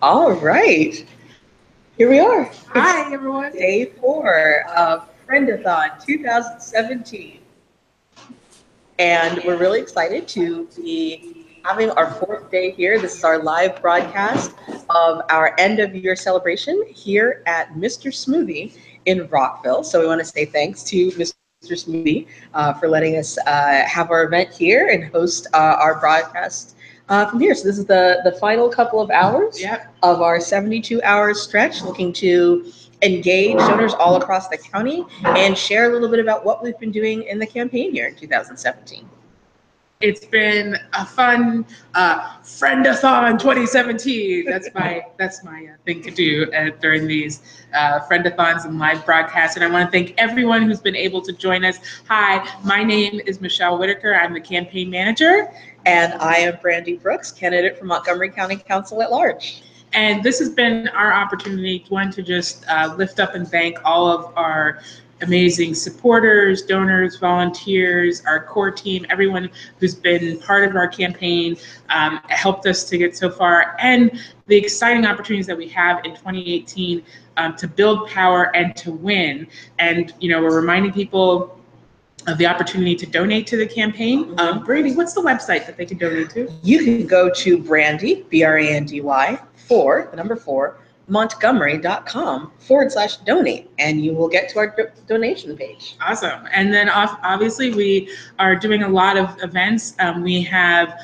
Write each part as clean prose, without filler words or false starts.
All right, here we are. Hi, everyone. Day 4 of Friend-A-Thon 2017. And we're really excited to be having our 4th day here. This is our live broadcast of our end of year celebration here at Mr. Smoothie in Rockville. So we want to say thanks to Mr. Smoothie for letting us have our event here and host our broadcast from here. So this is the final couple of hours of our 72-hour stretch, looking to engage donors all across the county and share a little bit about what we've been doing in the campaign here in 2017. It's been a fun Friend-A-Thon 2017. That's my thing to do during these Friend-A-Thons and live broadcasts. And I want to thank everyone who's been able to join us. Hi, my name is Michelle Whitaker. I'm the campaign manager. And I am Brandy Brooks, candidate for Montgomery County Council at Large. And this has been our opportunity, one, to just lift up and thank all of our amazing supporters, donors, volunteers, our core team, everyone who's been part of our campaign, helped us to get so far, and the exciting opportunities that we have in 2018 to build power and to win. And, you know, we're reminding people of the opportunity to donate to the campaign. Brandy, what's the website that they can donate to? You can go to Brandy, B-R-A-N-D-Y, 4, Montgomery.com/donate, and you will get to our donation page. Awesome. And then obviously we are doing a lot of events. We have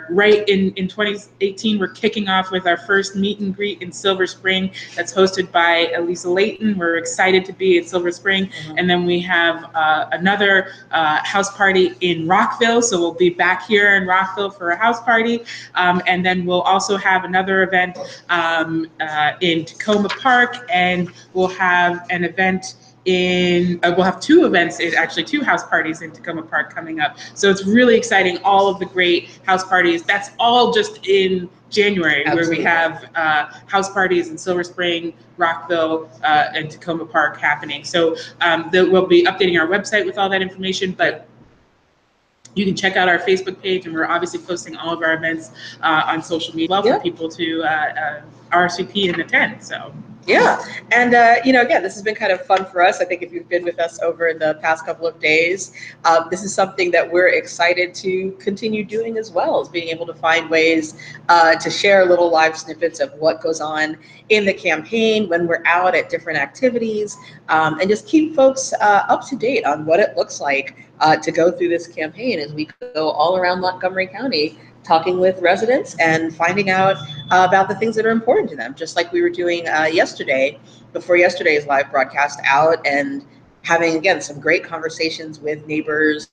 right in 2018, we're kicking off with our first meet and greet in Silver Spring that's hosted by Elisa Layton. We're excited to be at Silver Spring. And then we have another house party in Rockville. So we'll be back here in Rockville for a house party. And then we'll also have another event in Tacoma Park, and we'll have an event we'll have 2 events, actually 2 house parties in Tacoma Park coming up. So it's really exciting, all of the great house parties. That's all just in January. Absolutely. Where we have house parties in Silver Spring, Rockville, and Tacoma Park happening. So we'll be updating our website with all that information, but you can check out our Facebook page, and we're obviously posting all of our events on social media for people to RSVP and attend. So. Yeah, and you know, again, this has been kind of fun for us. I think if you've been with us over the past couple of days, this is something that we're excited to continue doing as well, as being able to find ways to share little live snippets of what goes on in the campaign when we're out at different activities, and just keep folks up to date on what it looks like to go through this campaign as we go all around Montgomery County, talking with residents and finding out about the things that are important to them, just like we were doing yesterday, before yesterday's live broadcast, out and having, again, some great conversations with neighbors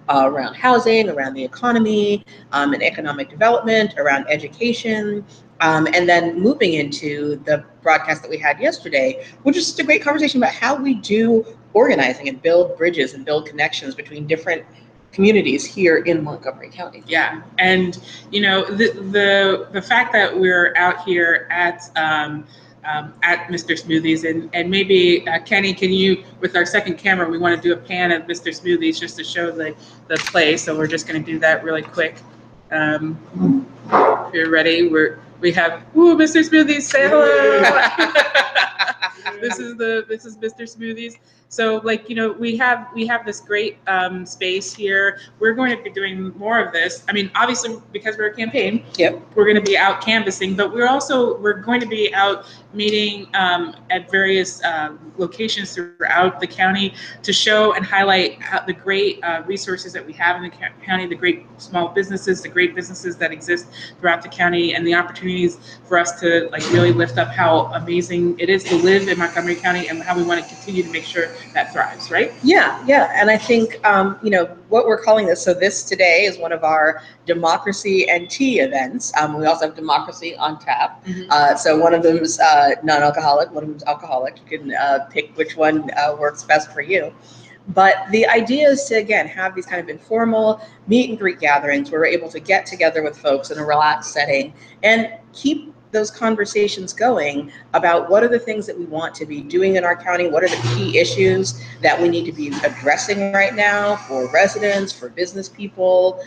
around housing, around the economy, and economic development, around education, and then moving into the broadcast that we had yesterday, which is just a great conversation about how we do organizing and build bridges and build connections between different communities here in Montgomery County. Yeah, and you know, the fact that we're out here at Mr. Smoothies, and maybe Kenny, can you, with our second camera, we want to do a pan of Mr. Smoothies just to show the place. So we're just going to do that really quick. If you're ready, we have Mr. Smoothies, say hello. This is Mr. Smoothies. So, like, you know, we have this great space here. We're going to be doing more of this. I mean, obviously, because we're a campaign, we're going to be out canvassing, but we're going to be out meeting at various locations throughout the county to show and highlight the great resources that we have in the county, the great small businesses, the great businesses that exist throughout the county, and the opportunities for us to, like, really lift up how amazing it is to live in Montgomery County and how we want to continue to make sure that thrives, right? Yeah. And I think, you know, what we're calling this, so this today is one of our Democracy and Tea events. We also have Democracy on Tap. So one of them is non-alcoholic, one of them is alcoholic. You can pick which one works best for you. But the idea is to, again, have these kind of informal meet and greet gatherings where we're able to get together with folks in a relaxed setting and keep those conversations going about what are the things that we want to be doing in our county, what are the key issues that we need to be addressing right now for residents, for business people,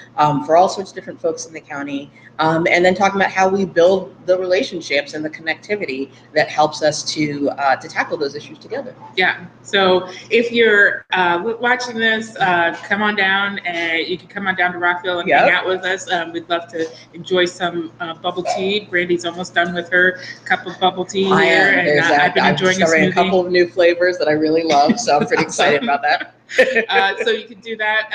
for all sorts of different folks in the county, and then talking about how we build the relationships and the connectivity that helps us to tackle those issues together. Yeah. So if you're watching this, come on down, and you can come on down to Rockville and hang out with us. We'd love to enjoy some bubble tea. Brandy's almost done with her cup of bubble tea here, and I've been enjoying a couple of new flavors that I really love, so I'm pretty excited about that. So you can do that,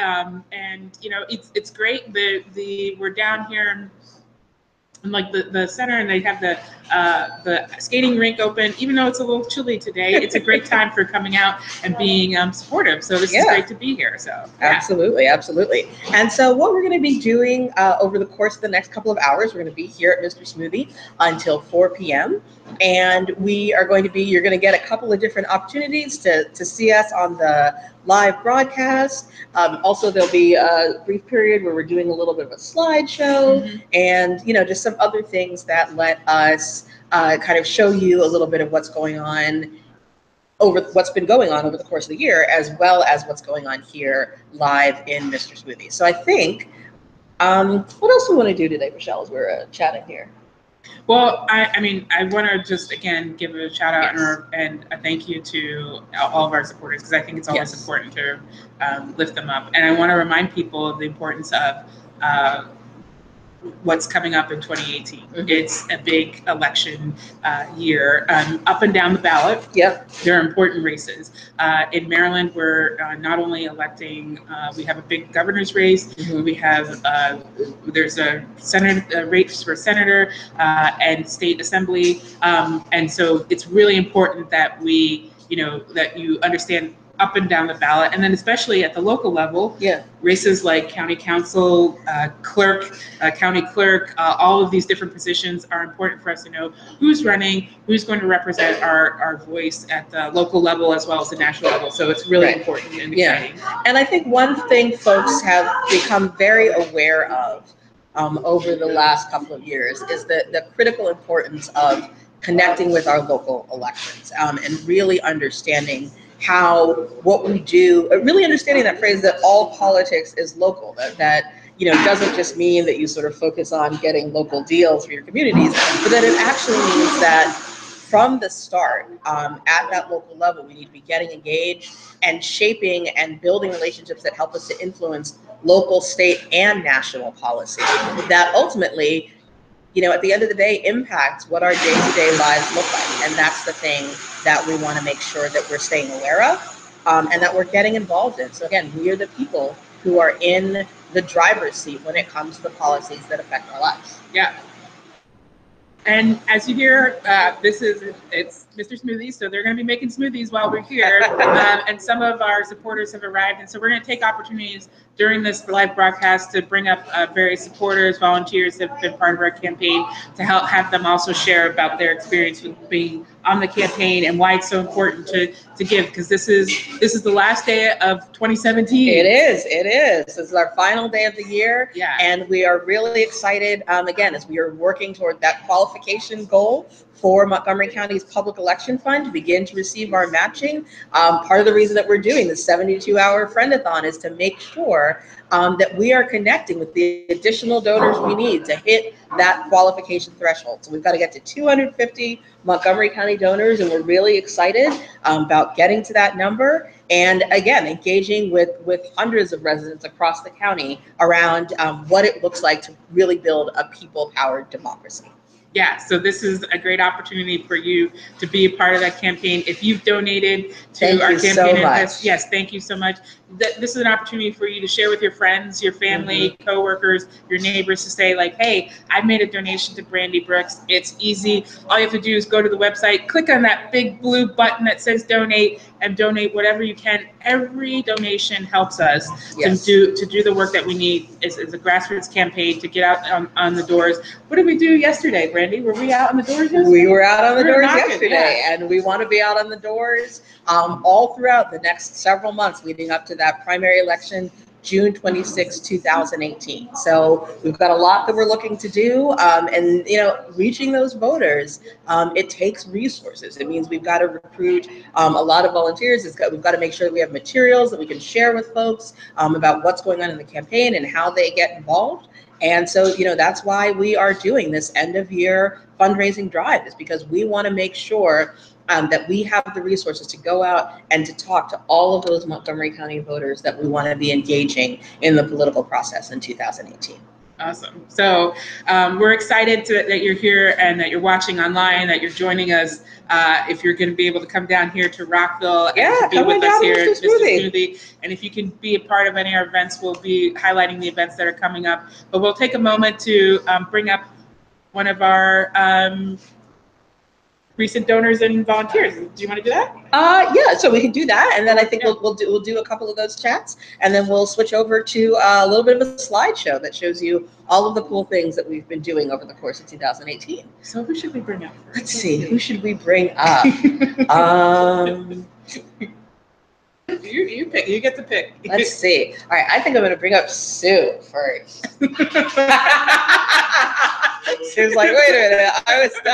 and you know it's great. We're down here in like the center, and they have the skating rink open. Even though it's a little chilly today, it's a great time for coming out and being supportive. So this is great to be here. So absolutely. And so what we're going to be doing over the course of the next couple of hours, we're going to be here at Mr. Smoothie until 4 p.m. And you're going to get a couple of different opportunities to see us on the live broadcast. Also, there'll be a brief period where we're doing a little bit of a slideshow, and just some other things that let us kind of show you a little bit of what's been going on over the course of the year, as well as what's going on here live in Mr. Smoothie. So I think, what else do we want to do today, Michelle, as we're chatting here? Well, I mean, I want to just again give a shout out and a thank you to all of our supporters, because I think it's always important to lift them up. And I want to remind people of the importance of what's coming up in 2018. It's a big election year, up and down the ballot. There are important races. In Maryland, we're not only electing, we have a big governor's race. We have, there's a race for senator and state assembly. And so it's really important that that you understand up and down the ballot, and then especially at the local level, races like county council, clerk, county clerk, all of these different positions are important for us to know who's running, who's going to represent our voice at the local level as well as the national level. So it's really important and exciting. And I think one thing folks have become very aware of over the last couple of years is the critical importance of connecting with our local elections, and really understanding what we do, really understanding that phrase that all politics is local, that doesn't just mean that you sort of focus on getting local deals for your communities, but that it actually means that from the start, at that local level, we need to be getting engaged and shaping and building relationships that help us to influence local, state, and national policy that ultimately, at the end of the day, impacts what our day-to-day lives look like. And that's the thing that we want to make sure that we're staying aware of, and that we're getting involved in. So again, we are the people who are in the driver's seat when it comes to the policies that affect our lives. And as you hear, it's Mr. Smoothie, so they're going to be making smoothies while we're here. And some of our supporters have arrived, and so we're going to take opportunities during this live broadcast to bring up various supporters, volunteers that have been part of our campaign, to have them also share about their experience with being on the campaign and why it's so important to give, because this is the last day of 2017. It is. This is our final day of the year, and we are really excited, again, as we are working toward that qualification goal for Montgomery County's Public Election Fund to begin to receive our matching. Part of the reason that we're doing the 72-hour Friend-A-Thon is to make sure that we are connecting with the additional donors we need to hit that qualification threshold. So we've got to get to 250 Montgomery County donors, and we're really excited about getting to that number. And again, engaging with hundreds of residents across the county around what it looks like to really build a people-powered democracy. So this is a great opportunity for you to be a part of that campaign. If you've donated to our campaign, thank you so much. This is an opportunity for you to share with your friends, your family, coworkers, your neighbors, to say like, hey, I made a donation to Brandy Brooks. It's easy. All you have to do is go to the website, click on that big blue button that says donate, and donate whatever you can. Every donation helps us to do the work that we need. It's a grassroots campaign to get out on the doors. What did we do yesterday, Brandy? Were we out on the doors yesterday? We were out on the doors yesterday, and we want to be out on the doors all throughout the next several months leading up to that primary election June 26, 2018. So we've got a lot that we're looking to do, and reaching those voters, it takes resources. It means we've got to recruit a lot of volunteers. We've got to make sure that we have materials that we can share with folks about what's going on in the campaign and how they get involved. And so, that's why we are doing this end of year fundraising drive, is because we want to make sure that we have the resources to go out and to talk to all of those Montgomery County voters that we want to be engaging in the political process in 2018. Awesome. So we're excited that you're here and that you're watching online, that you're joining us. If you're going to be able to come down here to Rockville and be with us here at Mr. Smoothie. And if you can be a part of any of our events, we'll be highlighting the events that are coming up. But we'll take a moment to bring up one of our recent donors and volunteers. Do you want to do that? Yeah, so we can do that, and then I think we'll do a couple of those chats, and then we'll switch over to a little bit of a slideshow that shows you all of the cool things that we've been doing over the course of 2018. So who should we bring up? Let's see, who should we bring up? You pick. You get to pick. Let's see. All right, I think I'm going to bring up Sue first. Sue's like, wait a minute,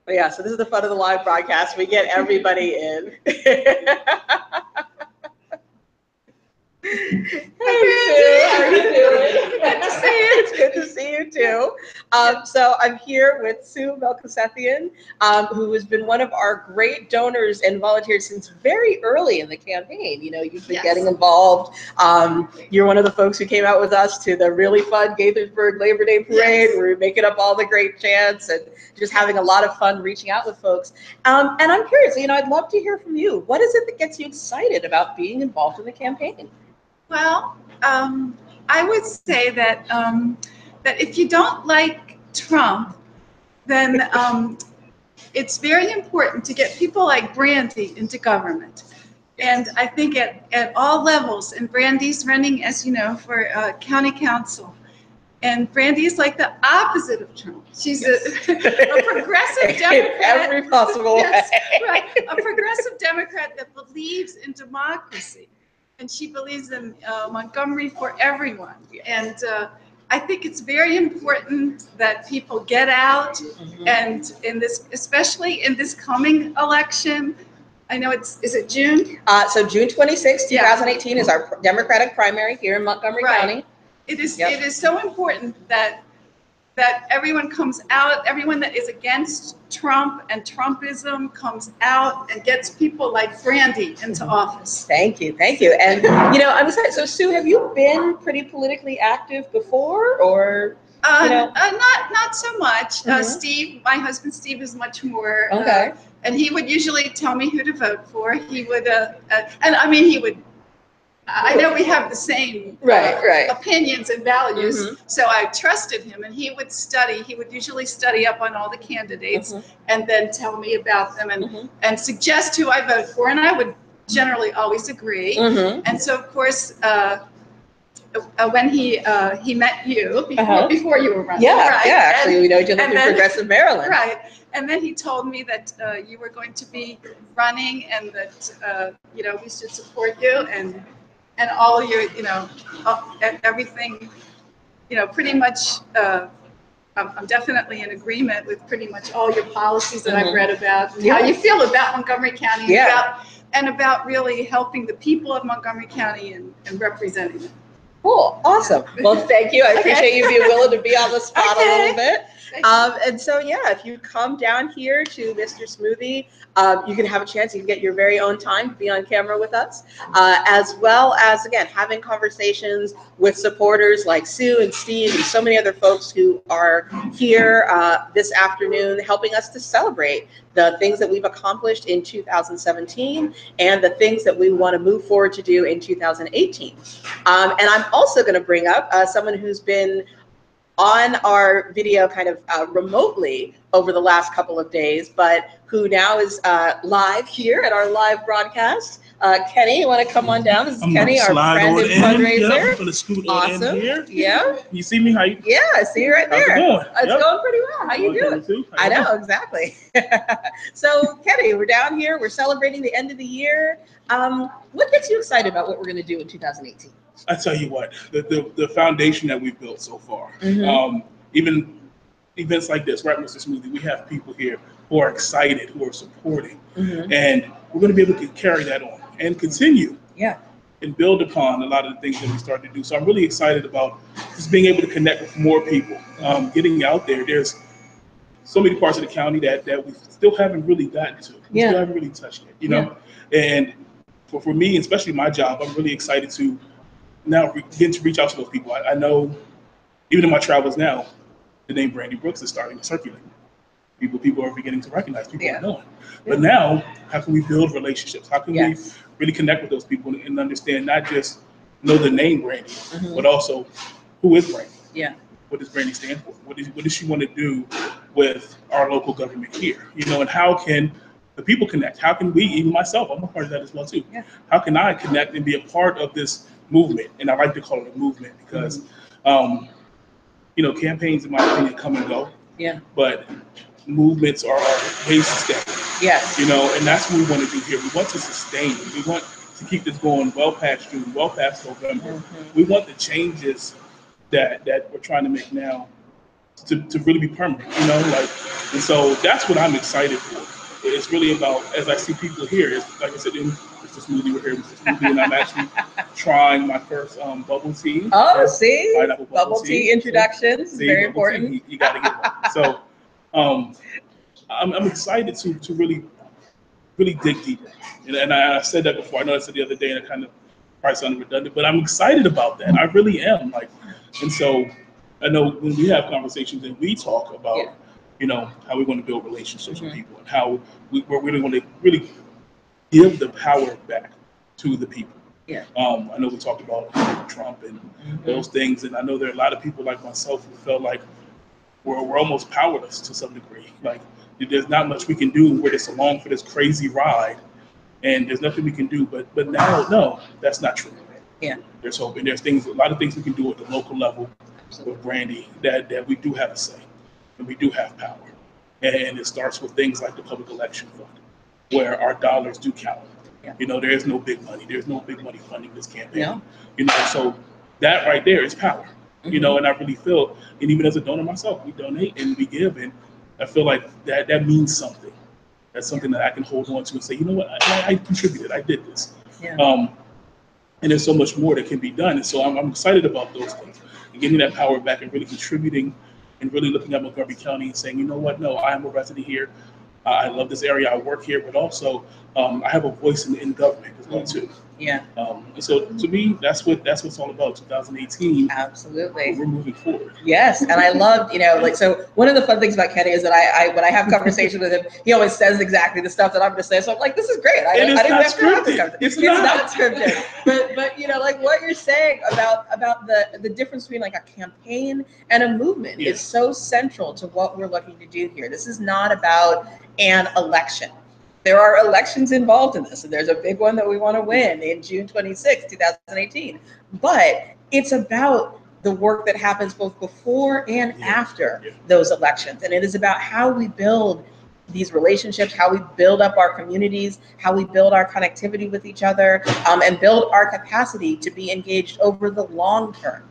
But yeah, so this is the fun of the live broadcast. We get everybody in. Hey Sue, how are you doing? Good to see you. It's good to see you too. So I'm here with Sue Melchisethian, who has been one of our great donors and volunteers since very early in the campaign. You've been getting involved. You're one of the folks who came out with us to the really fun Gaithersburg Labor Day Parade. Where we're making up all the great chants and just having a lot of fun reaching out with folks. And I'm curious, I'd love to hear from you. What is it that gets you excited about being involved in the campaign? Well, I would say that that if you don't like Trump, then it's very important to get people like Brandy into government. And I think at all levels, and Brandy's running, as you know, for county council. And Brandy is like the opposite of Trump. She's a progressive Democrat. In every possible way. Right, a progressive Democrat that believes in democracy. And she believes in Montgomery for everyone. And I think it's very important that people get out and especially in this coming election. I know is it June? So June 26, 2018 is our Democratic primary here in Montgomery County. It is so important that everyone comes out, everyone that is against Trump and Trumpism comes out and gets people like Brandy into office. Thank you. And I'm excited. So Sue, have you been pretty politically active before, or? Not so much. Steve, my husband Steve, is much more. Okay. And he would usually tell me who to vote for. He would, he would. I know we have the same opinions and values, so I trusted him, and he would study. He would usually study up on all the candidates and then tell me about them and suggest who I vote for, and I would generally always agree. And so, of course, when he met you before you were running, actually, we know each other through Progressive Maryland, right? And then he told me that you were going to be running, and that we should support you and all your, everything, pretty much, I'm definitely in agreement with pretty much all your policies that I've read about, and how you feel about Montgomery County, and about really helping the people of Montgomery County and representing them. Cool, awesome. Well, thank you. I appreciate you being willing to be on the spot a little bit. And so, if you come down here to Mr. Smoothie, you can have a chance. You can get your very own time to be on camera with us, as well as, again, having conversations with supporters like Sue and Steve and so many other folks who are here this afternoon helping us to celebrate the things that we've accomplished in 2017 and the things that we want to move forward to do in 2018. And I'm also going to bring up someone who's been on our video kind of remotely over the last couple of days, but who now is live here at our live broadcast. Kenny, you want to come on down? This is Kenny, our friend and fundraiser. Yep, I'm gonna scoot awesome. On in here. Yeah. You see me? How you? Yeah, I see you right there. How's it going? It's going pretty well. How you doing? I know, exactly. So, Kenny, we're down here. We're celebrating the end of the year. What gets you excited about what we're going to do in 2018? I tell you what, the foundation that we've built so far, even events like this, right, Mr. Smoothie, we have people here who are excited, who are supporting, and we're going to be able to carry that on and continue and build upon a lot of the things that we started to do. So I'm really excited about just being able to connect with more people, getting out there. There's so many parts of the county that we still haven't really gotten to. We still haven't really touched it, you know? And for me, especially my job, I'm really excited to now begin to reach out to those people. I know, even in my travels now, the name Brandy Brooks is starting to circulate. People are beginning to recognize, people are knowing. But now, how can we build relationships? How can we really connect with those people and understand, not just know the name Brandy, but also who is Brandy? Yeah. What does Brandy stand for? What does she want to do with our local government here? You know, and how can the people connect? How can we, even myself, I'm a part of that as well too. Yeah. How can I connect and be a part of this movement? And I like to call it a movement because, you know, campaigns, in my opinion, come and go. Yeah. But movements are ways to stay. Yes. You know, and that's what we want to do here. We want to sustain. We want to keep this going well past June, well past November. We want the changes that we're trying to make now to really be permanent, you know, like, and so that's what I'm excited for. It's really about, as I see people here, it's like I said, Mr. Smoothie, we're here, Mr. Smoothie, and I'm actually trying my first bubble tea. Oh, see? Bubble tea introductions, very important. You got to get one. So I'm excited to really dig deeper. And I said that before. I know I said the other day, and it kind of probably sounded redundant, but I'm excited about that. I really am. Like, and so I know when we have conversations and we talk about, you know, how we want to build relationships with people and how we really want to really give the power back to the people. Yeah. I know we talked about Trump and those things, and I know there are a lot of people like myself who felt like we're almost powerless to some degree. Like, there's not much we can do. We're just along for this crazy ride, and there's nothing we can do. But now, no, that's not true. Yeah. There's hope, and there's things, a lot of things we can do at the local level with Brandy that we do have a say, and we do have power. And it starts with things like the Public Election Fund, where our dollars do count. Yeah. You know, there is no big money. There's no big money funding this campaign. Yeah. You know, so that right there is power. You know, and I really feel, and even as a donor myself, we donate and we give, and I feel like that means something. That's something that I can hold on to and say, you know what, I contributed, I did this. Yeah. And there's so much more that can be done. And so I'm excited about those things and getting that power back and really contributing and really looking at Montgomery County and saying, you know what, no, I am a resident here. I love this area, I work here, but also I have a voice in government as well too. Yeah. And so to me, that's what it's all about. 2018. Absolutely. We're moving forward. Yes, and I love, you know, like, so one of the fun things about Kenny is that I when I have conversations with him, he always says exactly the stuff that I'm going to say. So I'm like, this is great. I didn't have to have this conversation. It's not scripted. But you know, like what you're saying about the difference between like a campaign and a movement is so central to what we're looking to do here. This is not about an election. There are elections involved in this, and there's a big one that we want to win in June 26, 2018. But it's about the work that happens both before and after those elections. And it is about how we build these relationships, how we build up our communities, how we build our connectivity with each other, and build our capacity to be engaged over the long term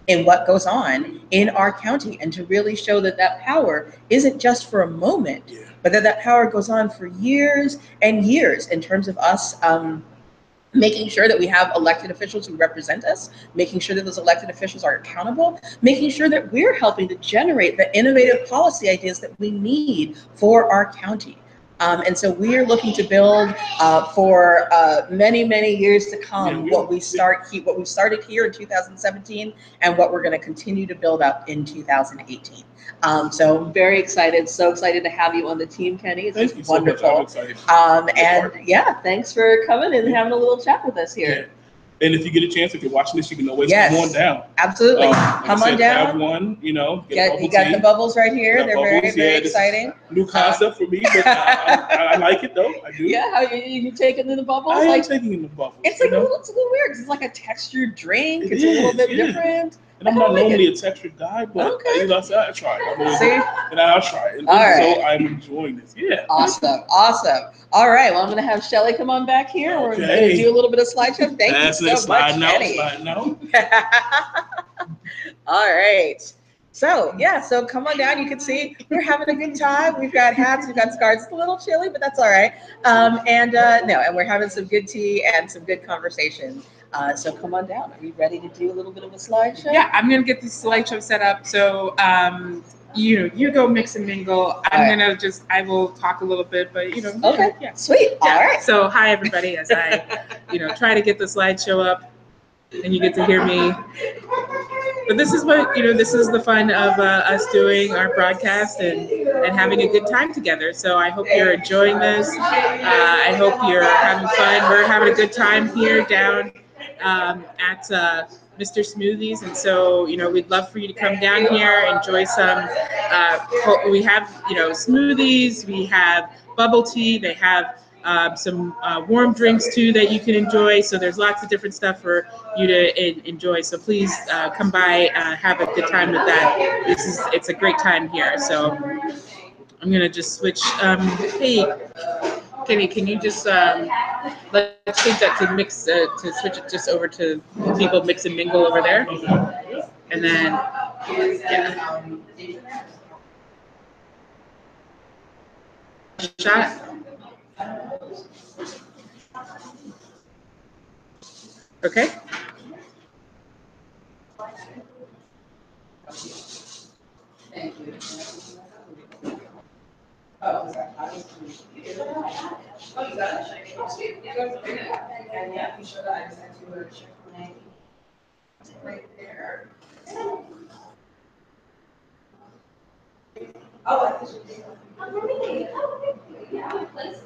in what goes on in our county, and to really show that power isn't just for a moment, but that power goes on for years and years in terms of us making sure that we have elected officials who represent us, making sure that those elected officials are accountable, making sure that we're helping to generate the innovative policy ideas that we need for our county. And so we are looking to build for many, many years to come what we started here in 2017 and what we're going to continue to build up in 2018. So I'm very excited, so excited to have you on the team, Kenny. It's just wonderful. So much. I'm excited. And yeah, thanks for coming and having a little chat with us here. And if you get a chance, if you're watching this, you can always come on down. Absolutely. Like Come I said, on down. Have one, you know, You got the bubbles right here. They're bubbles. very exciting. New concept for me, but I like it though. I do. Yeah, how you taking in the bubbles? I am taking in the bubbles. It's like it's a little weird because it's like a textured drink. It's a little bit different. And I'm not normally a textured guy, but you know, I'll try it. See? And I'll try it. So I'm enjoying this. Yeah. Awesome. All right. Well, I'm going to have Shelly come on back here. We're going to do a little bit of slideshow. Thank you so much, sliding out. All right. So come on down. You can see we're having a good time. We've got hats, we've got scarves. It's a little chilly, but that's all right. And we're having some good tea and some good conversation. So come on down. Are we ready to do a little bit of a slideshow? Yeah, I'm gonna get this slideshow set up. So you go mix and mingle. I will talk a little bit, but Okay. Yeah. Sweet. Yeah. All right. So hi everybody, as I try to get the slideshow up, and you get to hear me. But this is this is the fun of us doing our broadcast and having a good time together. So I hope you're enjoying this. I hope you're having fun. We're having a good time here down at Mr. Smoothies, and so we'd love for you to come down here, enjoy some. We have smoothies, we have bubble tea, they have some warm drinks too that you can enjoy. So there's lots of different stuff for you to enjoy. So please come by, have a good time with that. It's a great time here. So I'm gonna just switch. Hey, Kenny, can you just let's change that to mix to switch it just over to people mix and mingle over there, and then shot. Okay. Thank you. Oh, sorry. Oh, you got it? And yeah, you should have. I just had to check my name. Right there. Oh, I think you did. Oh, really? Oh, yeah, please.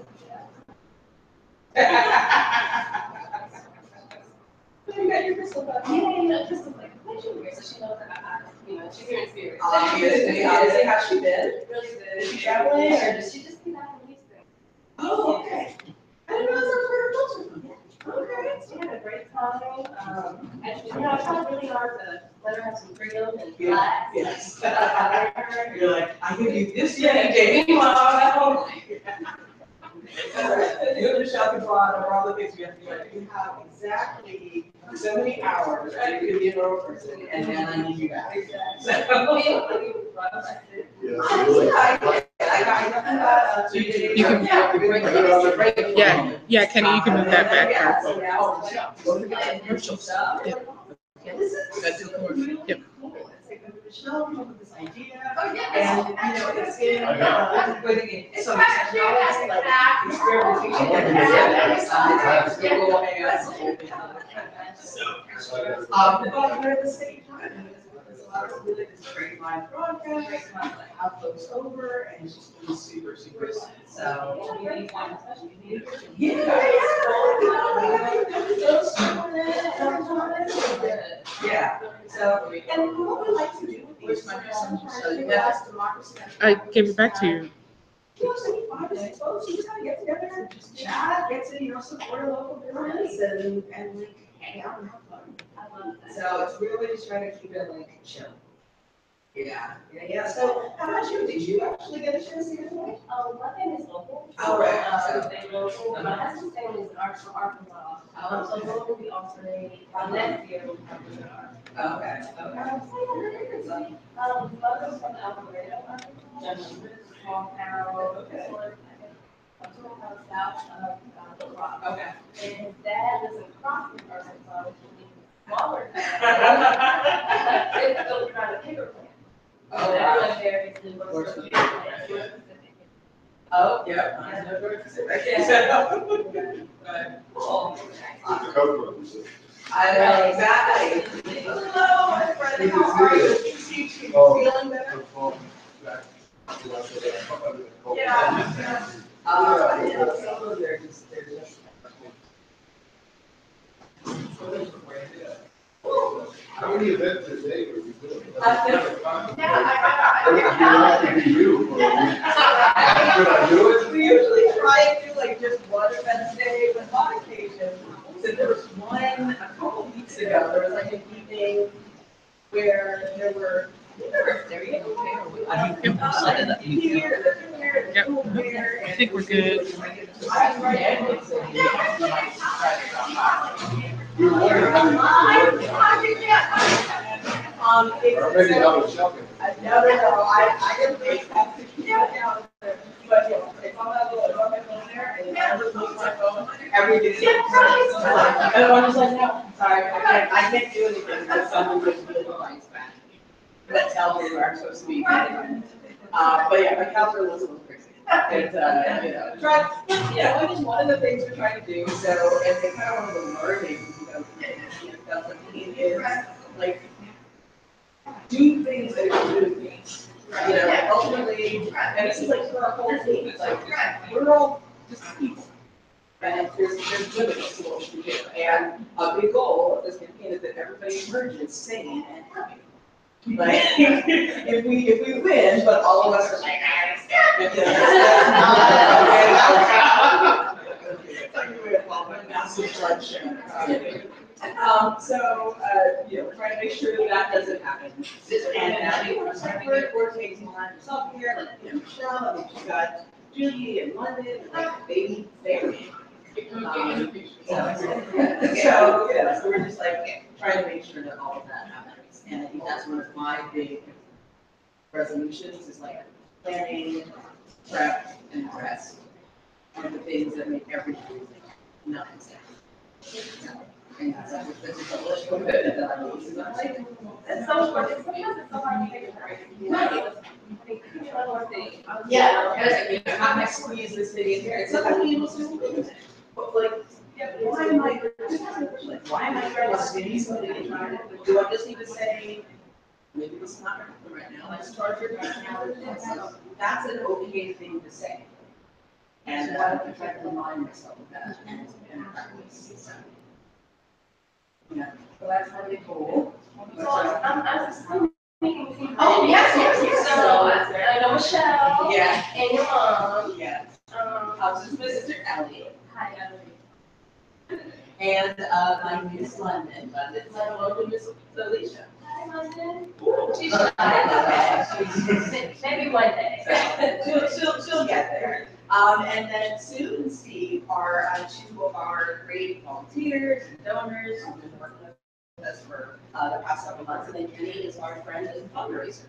You got your crystal ball. Yeah, crystal ball. So she knows that she's here in spirit. Obviously, how's she been? Really good. Is she traveling or does she just be back in Houston? Oh, okay. I didn't realize that was where her culture from. Okay. She had a great time. And I tried really hard to let her have some freedom and relax. Yes. You're like, I give you this many days. Meanwhile, you and Michelle can go out over all the things we have to do. Like, you have exactly so many hours. Right? You could be a normal person, and then I need you back. Yeah, Kenny, you can move that back. Yep. Michelle came up with this idea, and it's in putting in some technology like experimentation. But we're at the same time. There's a lot of really just great live broadcasts, have folks over, and it's just been super, super fun. So, yeah. So, and what we like to do with these, so you have democracy. I give it back to you. You just kind of get together and just chat, get to support a local business and like hang out and have fun. I love that. So it's really just trying to keep it like chill. Yeah. So how about you? Did you actually get a chance to get away? My family is local. Oh, right. So they're local. My husband's family is in Arkansas. So normally we alternate. Next year we'll have to go. Okay. Mother's from Alpharetta, small town. Okay. A small town south of the Rock. Okay. And his dad lives in Crossing, Arkansas, which is smaller town. It's still trying to bigger plant. Oh, That wow. one there is in Georgia Pacific. Oh, yeah. I know Georgia Pacific. Cool. I know, exactly. Hello, my friend. How are you? Feeling better? Yeah. Some of them they're just We usually try and do like just one event a day, but on occasion, so there was one a couple of weeks ago, there was like an evening where there were, there you go. I think we're good. No, I just make that to keep it down. But yeah, if I'm not going there and never lose my phone, everything. And I'm just like, no, sorry, I can't do anything because someone gives me the lights back. That tells me where I'm supposed to be. But yeah, my calendar was a little crazy. And, which is one of the things we're trying to do. So, and they kind of one of the learning, is like, do things that are good things. Ultimately, and this is like for our whole team, it's like, we're all just people. And there's limits to what we can do. And a big goal of this campaign is that everybody emerges sane and happy. Like, if we win, but all of us are like, so, try to make sure that doesn't happen. And we're taking on yourself here, like, Michelle, and she's got Judy and London, and like baby family. So we're just like trying to make sure that all of that happens. And I think that's one of my big resolutions is like planning, prep, and rest are the things that make everything not insane. And that's a little bit that I'm like, It's so hard. Sometimes it's so hard to figure out. How can I squeeze this thing in here? It's not like people still lose it. But like, why am I trying to squeeze something in? Do I just need to say, maybe this is not happening right now, let's start your back now. That's an okay thing to say. And I try to remind myself of that and practice. So, yeah, so that's really cool. So I'm thinking. Oh, yes. So I know Michelle. Yeah. And your mom. Yeah. How's this Mr. Elliot? Hi, Ellie. And my niece London. London's my welcome Miss Alicia. Hi, London. She's shy. Maybe one day. She'll get there. And then Sue and Steve are two of our great volunteers and donors who've been working with us for the past several months. And then Kenny is our friend and fundraiser.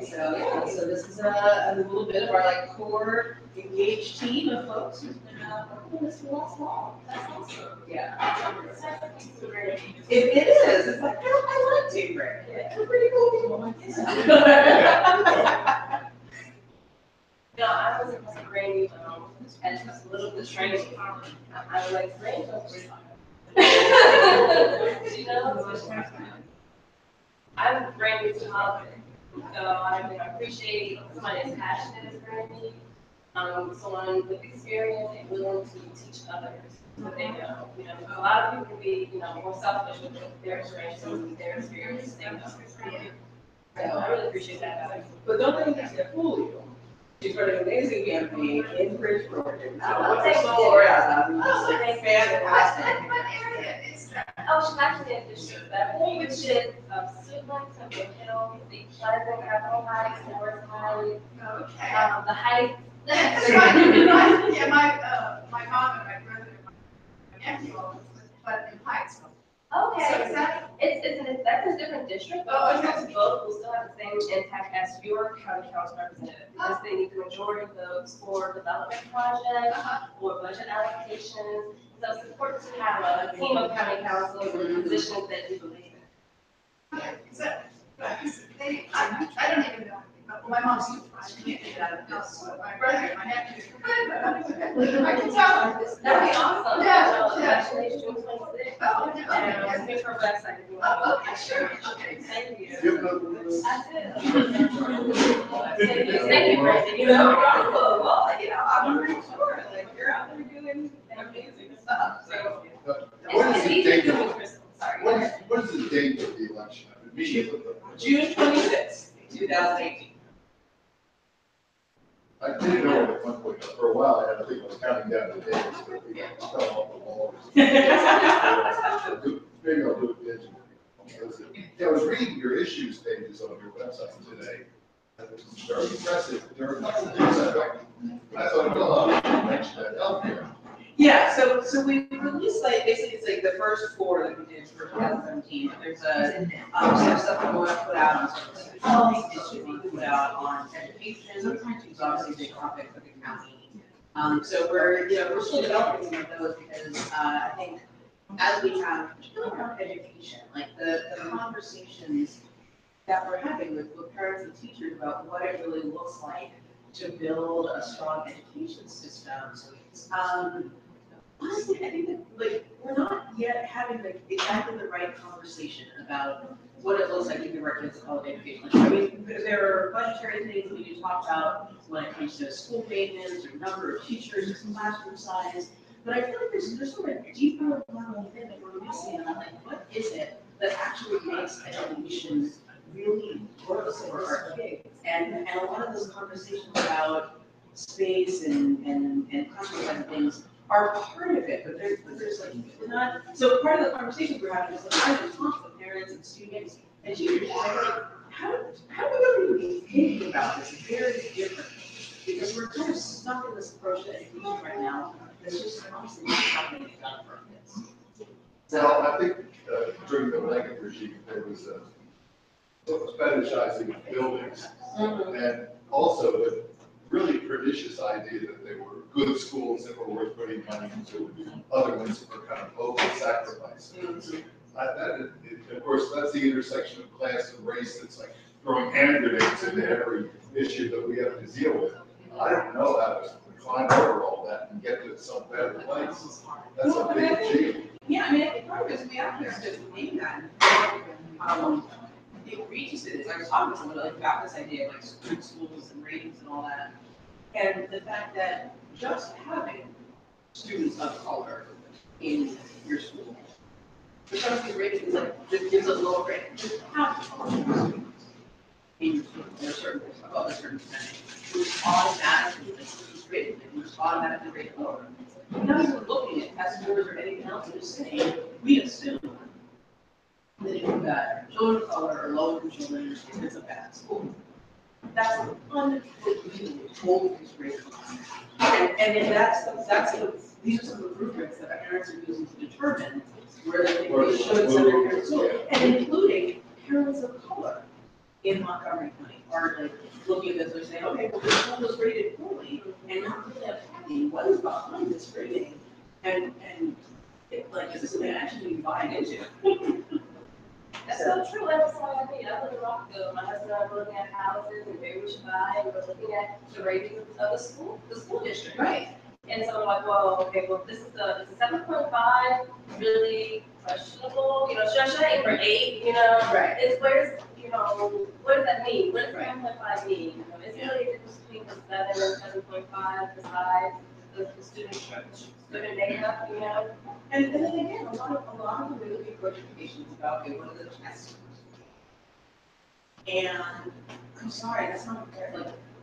So this is a little bit of our like core engaged team of folks who's been working with us for the last while. That's awesome. Yeah. It is. It's like, I like Team Brandy. They're pretty cool people. No, I was in Brandy, and just a little bit strange. I was like, strange. I'm Brandy's mother, so I appreciate someone as passionate as Brandy, someone with experience and willing to teach others what they know. A lot of people can be, more selfish with their experience and their experience. So I really appreciate that. But don't let them fool you. She's running an amazing campaign in Bridgeport. Fantastic. Oh, she's actually in District 7, which is Suitland, Temple Hill, the Pleasant, Capitol Heights, North Heights, the Heights. Yeah, my mom and my brother and my nephew all live in Pleasant Heights. Okay. So that's a different district, but both will still have the same impact as your county council representative, because they need the majority of votes for development projects or budget allocations. So it's important to have a team of county councils and positions that you believe in. So, I don't even know. My mom's too far. She can't get out of this. So my brother and my nephew. I can tell her this. That'd be awesome. Yeah. Congratulations, June 26th. Oh, And here's her website if you want. oh, okay, sure. Okay. Thank you. Thank I do. Thank you, Brandy. Well, I'm pretty sure, like, you're out there doing amazing stuff, so. What is the date of, Sorry. what is the date of the election? I've been meeting with the June 26th, 2018. I did know at one point, for a while, I think I was counting down the days, but we fell off the wall. Maybe I'll do it digitally. I was reading your issues pages on your website today. It was very impressive. There were a couple of things I thought, well, I mentioned that healthcare. Yeah, so we released like basically it's like the first 4 that we did for 2017. There's some stuff that we want to put out on social policy. It should be put out on education. It's obviously a big topic for the county. So we're still developing some of those because I think as we have particularly around education, like the conversations that we're having with parents and teachers about what it really looks like to build a strong education system. Honestly, I think that we're not yet having exactly the right conversation about what it looks like to give our kids a quality education. I mean, there are budgetary things we do talk about when it comes to school maintenance or number of teachers or classroom size. But I feel like there's sort of a deeper level thing that we're missing on what is it that actually makes education really work for our kids. And a lot of those conversations about space and classroom and things are part of it, but there's we're not. So part of the conversations we're having is I talk to parents and students and teachers. How do we really be thinking about this very differently? Because we're kind of stuck in this approach to education right now that's just honestly not happening done for kids. Well, I think during the Reagan regime there was a fetishizing of buildings, and also the really pernicious idea that they were good schools that were worth putting money into, other ones that were kind of over sacrifice. Of course, that's the intersection of class and race that's like throwing hand grenades into every issue that we have to deal with. I don't know how to climb over all that and get to some better place. That's a big deal. Yeah, I mean, I think part of it is we have to name that. The egregious it is. I was talking to someone about this idea of good schools and ratings and all that. And the fact that just having students of color in your school, the trustee rating is just gives a lower grade. Just have students in your school, above a certain percentage, which automatically rated, and which automatically rated lower. Not even looking at test scores or anything else, just saying we assume that if you've got children of color or low-income children, it's a bad school. That's unbelievably totally great. And then these are some of the rubrics that parents are using to determine where they think they should send their kids to school, and including parents of color in Montgomery County are looking at this and saying, okay, well, this one was rated poorly, and not really unpacking what is behind this rating, and is this something I actually buy into? That's so true. That's why I mean, I live in Rockville. My husband and I were looking at houses and where we should buy, and we're looking at the ratings of the school district. Right. And so I'm like, well, okay, well, this is a 7.5, really questionable. Should I aim for 8? Right. It's what does that mean? What does 7.5 mean? It's really a difference between the 7 and 7.5, the size, the student makeup, And then again, a lot of the way that we approach education is about, okay, what are the tests? And I'm sorry, that's not fair.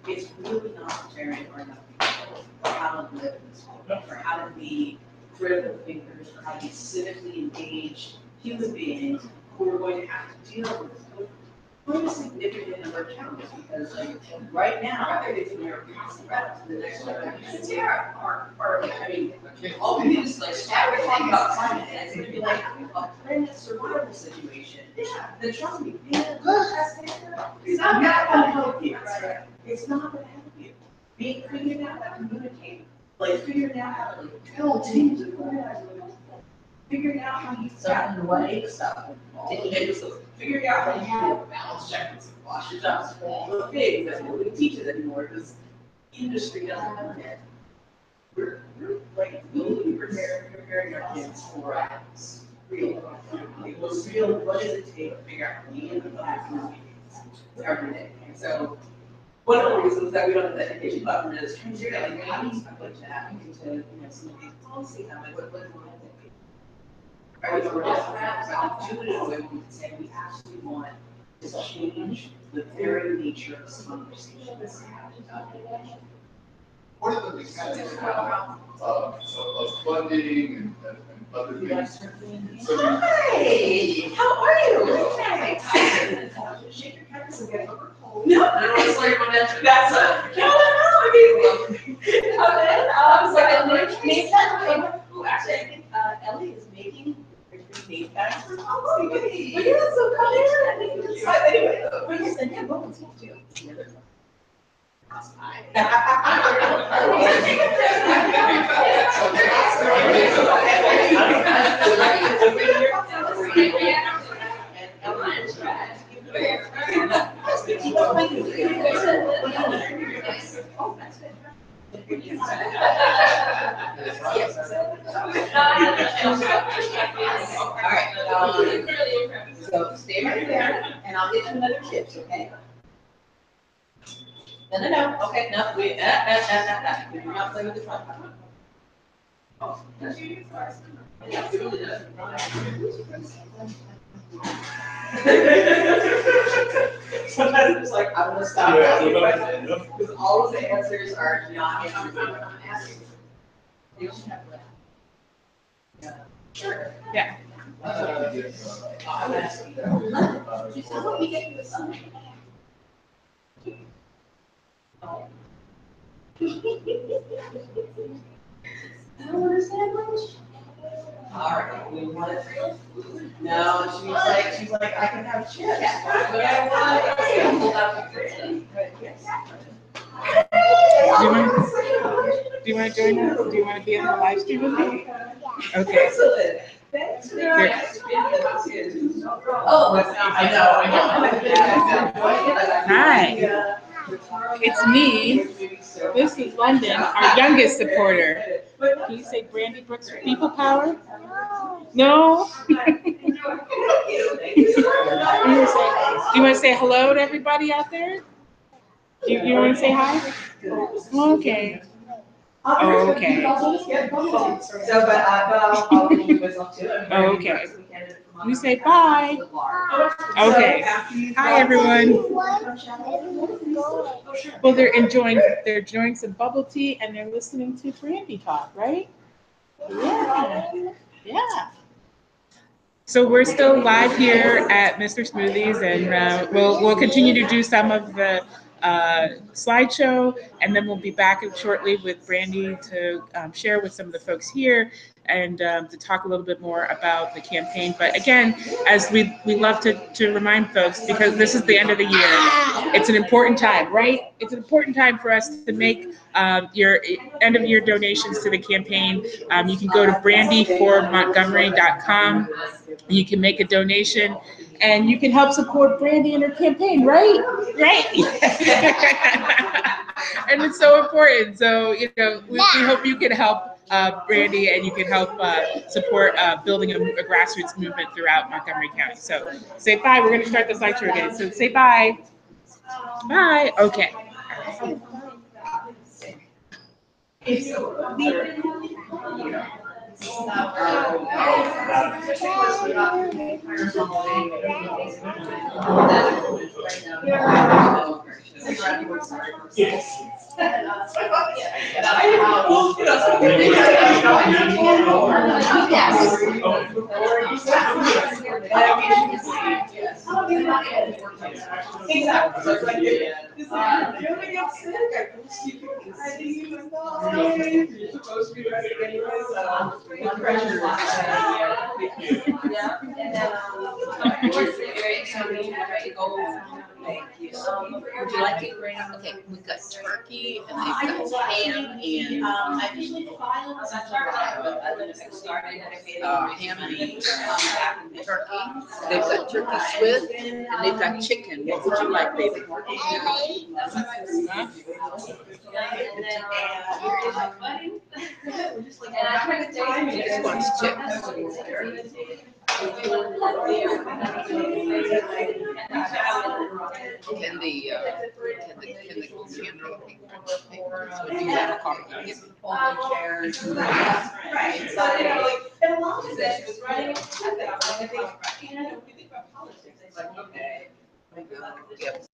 It's really not preparing our young people for how to live in this world, for how to be critical thinkers, for how to be civically engaged human beings who are going to have to deal with quite a significant number of challenges. Because right now, everything we're passing out to the next generation all we do is start talking about climate, and it's going to be like a planet survival situation. Then trust me, it's not going to help you. It's not going to help you. Figuring out how to communicate, figuring out how to build teams and organize them, figuring out how you make stuff, figuring out how you have balance checkers, wash your dust, all the things that nobody teaches anymore because industry doesn't have it. We're we need to be preparing our kids for real. What does it take to figure out how to empathize every day? And so one of the reasons that we don't have the education platform is trying to figure out how do you put that into some of these policy comments. What do you want to think? Are we going to do it in a way where we can say we actually want has changed the very nature of this conversation. What are the mechanics of funding and other things? So Hi, how are you? Shake your hands and get over cold. No, it's like when that's no. I mean, so actually, I think Ellie is making name tags for policy. But yeah, so come here. Anyway, but yes, and yeah, bubble tea too. So stay right there, and I'll get you another chips, okay? No. Okay, no, we, we do not play with the front. Oh, that's you. Sometimes it's like, I'm gonna stop asking questions, because all of the answers are not answers that I'm asking. You should have that. Sure. Yeah. Just how about we get you a son? I don't understand much. All right, we want it real food. No, she's like, I can have chips. But I want hold up your hand. Do you want to join us? Do you want to be on the live stream with me? Okay. Excellent. Oh, I know. Hi. It's me. This is London, our youngest supporter. Can you say Brandy Brooks for People Power? No? Do you want to say hello to everybody out there? Do you want to say hi? Okay. Oh, okay. So, but I'll leave you with up to it. Oh, okay. You say bye. Okay. Hi, everyone. Well, they're enjoying some bubble tea and they're listening to Brandy talk, right? Yeah. Yeah. So we're still live here at Mr. Smoothies, and we'll continue to do some of the slideshow, and then we'll be back shortly with Brandy to share with some of the folks here and to talk a little bit more about the campaign. But again, as we love to remind folks, because this is the end of the year, it's an important time, right? It's an important time for us to make your end of year donations to the campaign. You can go to brandyformontgomery.com. You can make a donation and you can help support Brandy in her campaign, right? Right. And it's so important. So, we hope you can help Brandy and you can help support building a grassroots movement throughout Montgomery County. So say bye. We're going to start the slideshow again. So say bye. Bye. Okay. Would you like to bring up? Okay, we've got turkey and they've got ham and ham and turkey. They've got turkey Swiss and they've got chicken. What would you like, baby? He just wants chips. Can the camera be so do you have a coffee? Chairs. Right. So, and a lot of this was running at that time. And if you think about politics, it's like, okay. Yep.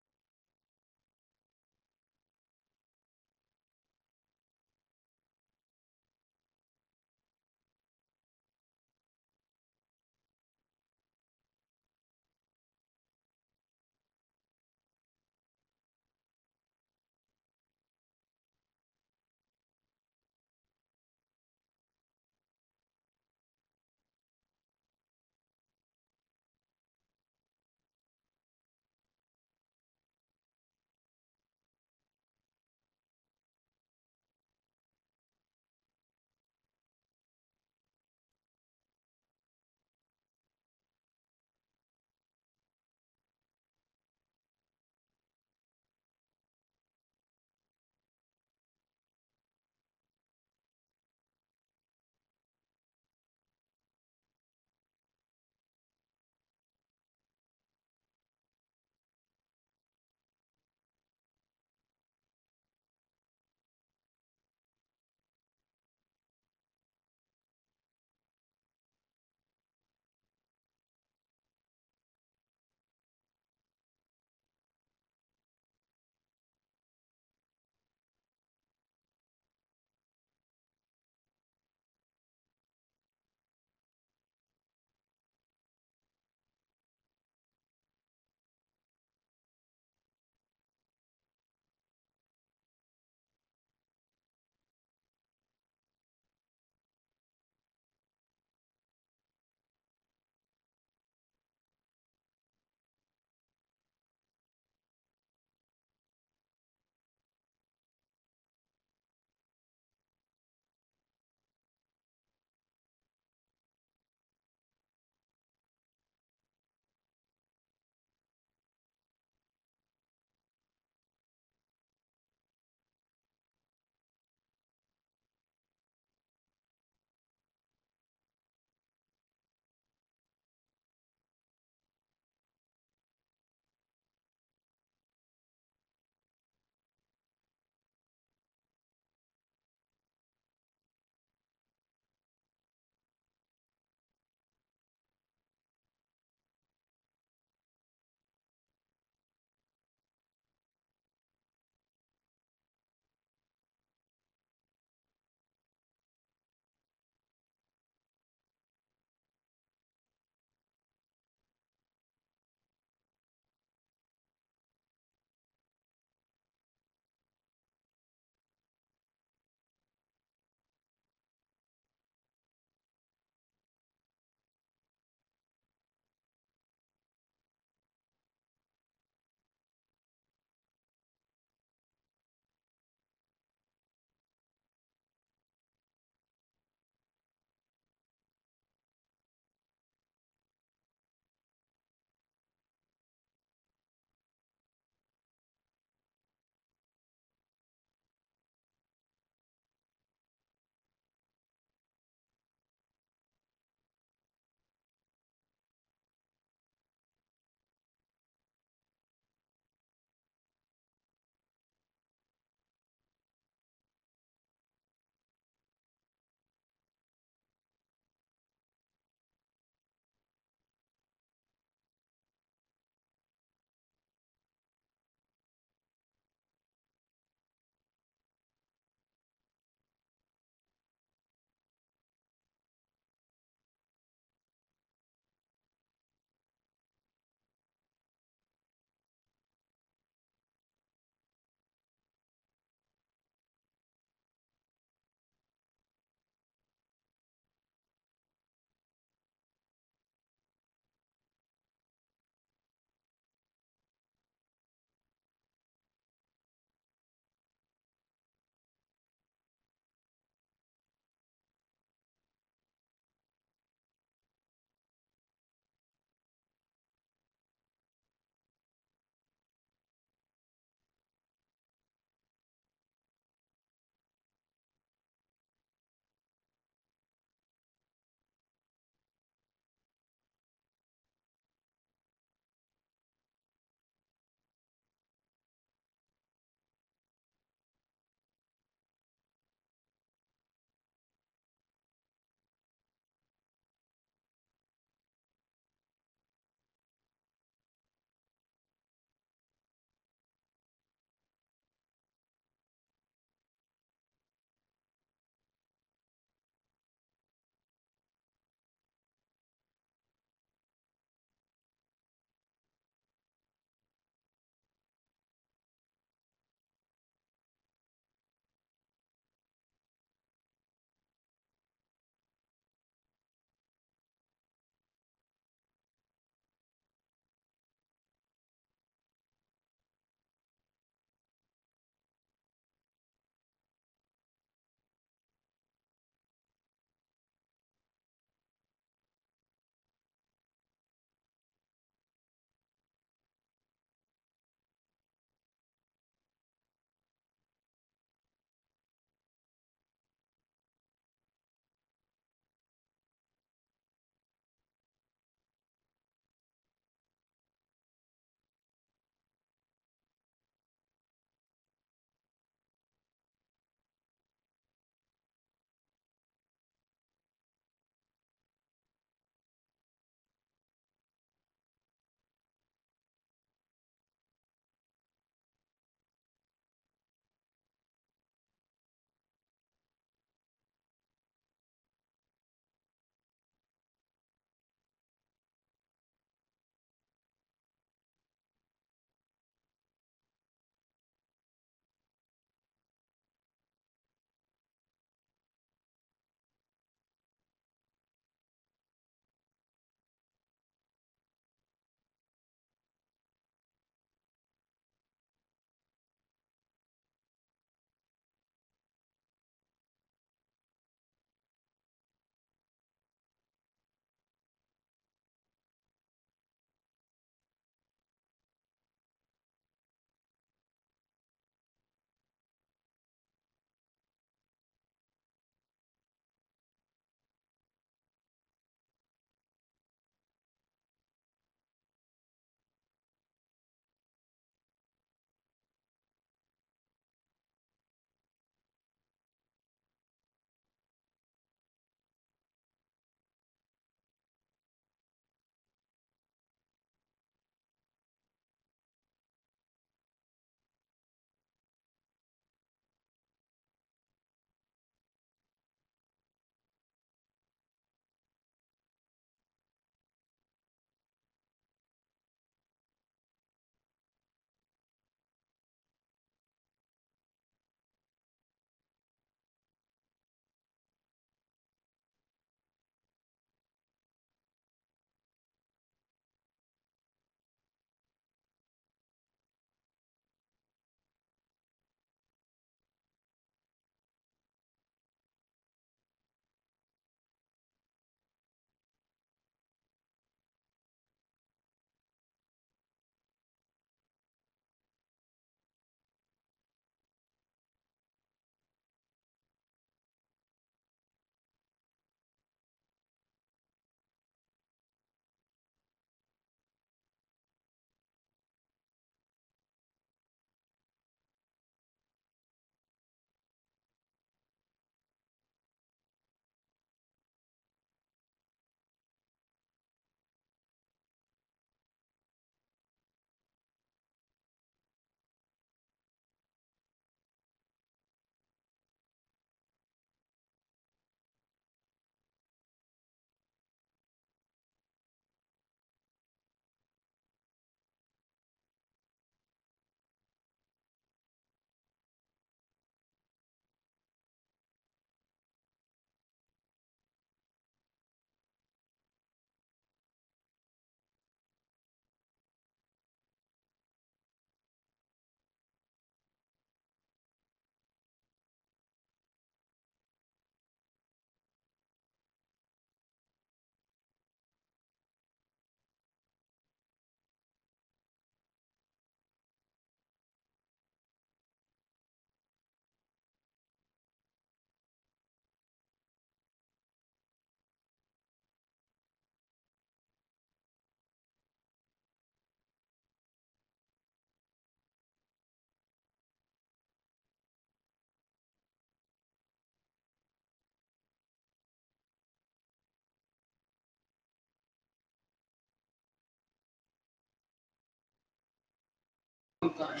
time.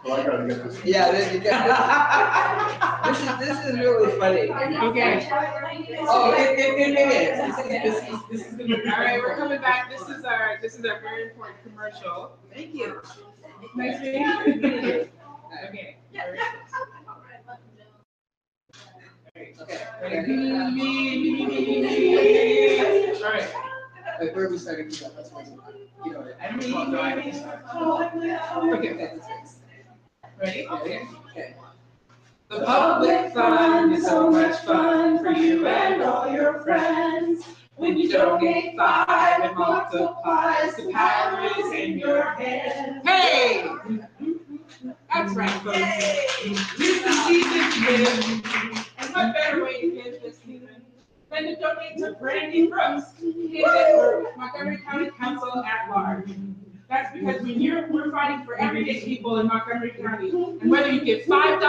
Well, I gotta get this. Yeah, this is really funny. Okay. Oh, it is. This is gonna be. All right, we're coming back. This is our very important commercial. Thank you. Nice meeting you. Okay. Okay. All right. Wait, where are we starting? That's what you know. I mean, no, I can start. Okay. Ready? Okay. The public fund is so much fun for you and all your friends. When you donate 5, it multiplies. The power is in your hands. Hey! That's right, folks. Use the season to give. And what better way to give this season than to donate to Brandy Brooks, candidate for Montgomery County Council at Large. That's because we're fighting for everyday people in Montgomery County. And whether you give $5,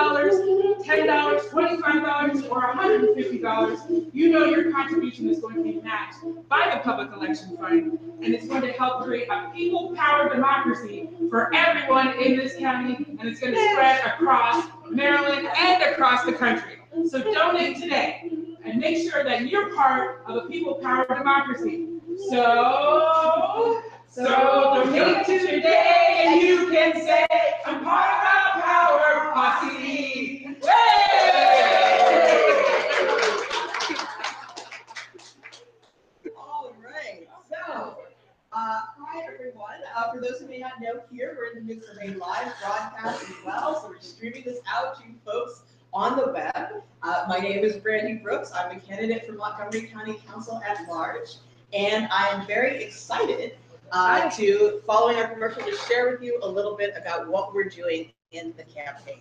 $10, $25, or $150, you know your contribution is going to be matched by the Public Election Fund. And it's going to help create a people-powered democracy for everyone in this county. And it's going to spread across Maryland and across the country. So donate today and make sure that you're part of a people-powered democracy. So donate today and you can say, I'm part of a power posse. All right, so, hi everyone. For those who may not know, here we're in the midst of a live broadcast as well, so we're streaming this out to folks on the web. My name is Brandy Brooks. I'm a candidate for Montgomery County Council at Large, and I am very excited to, following our commercial, to share with you a little bit about what we're doing in the campaign.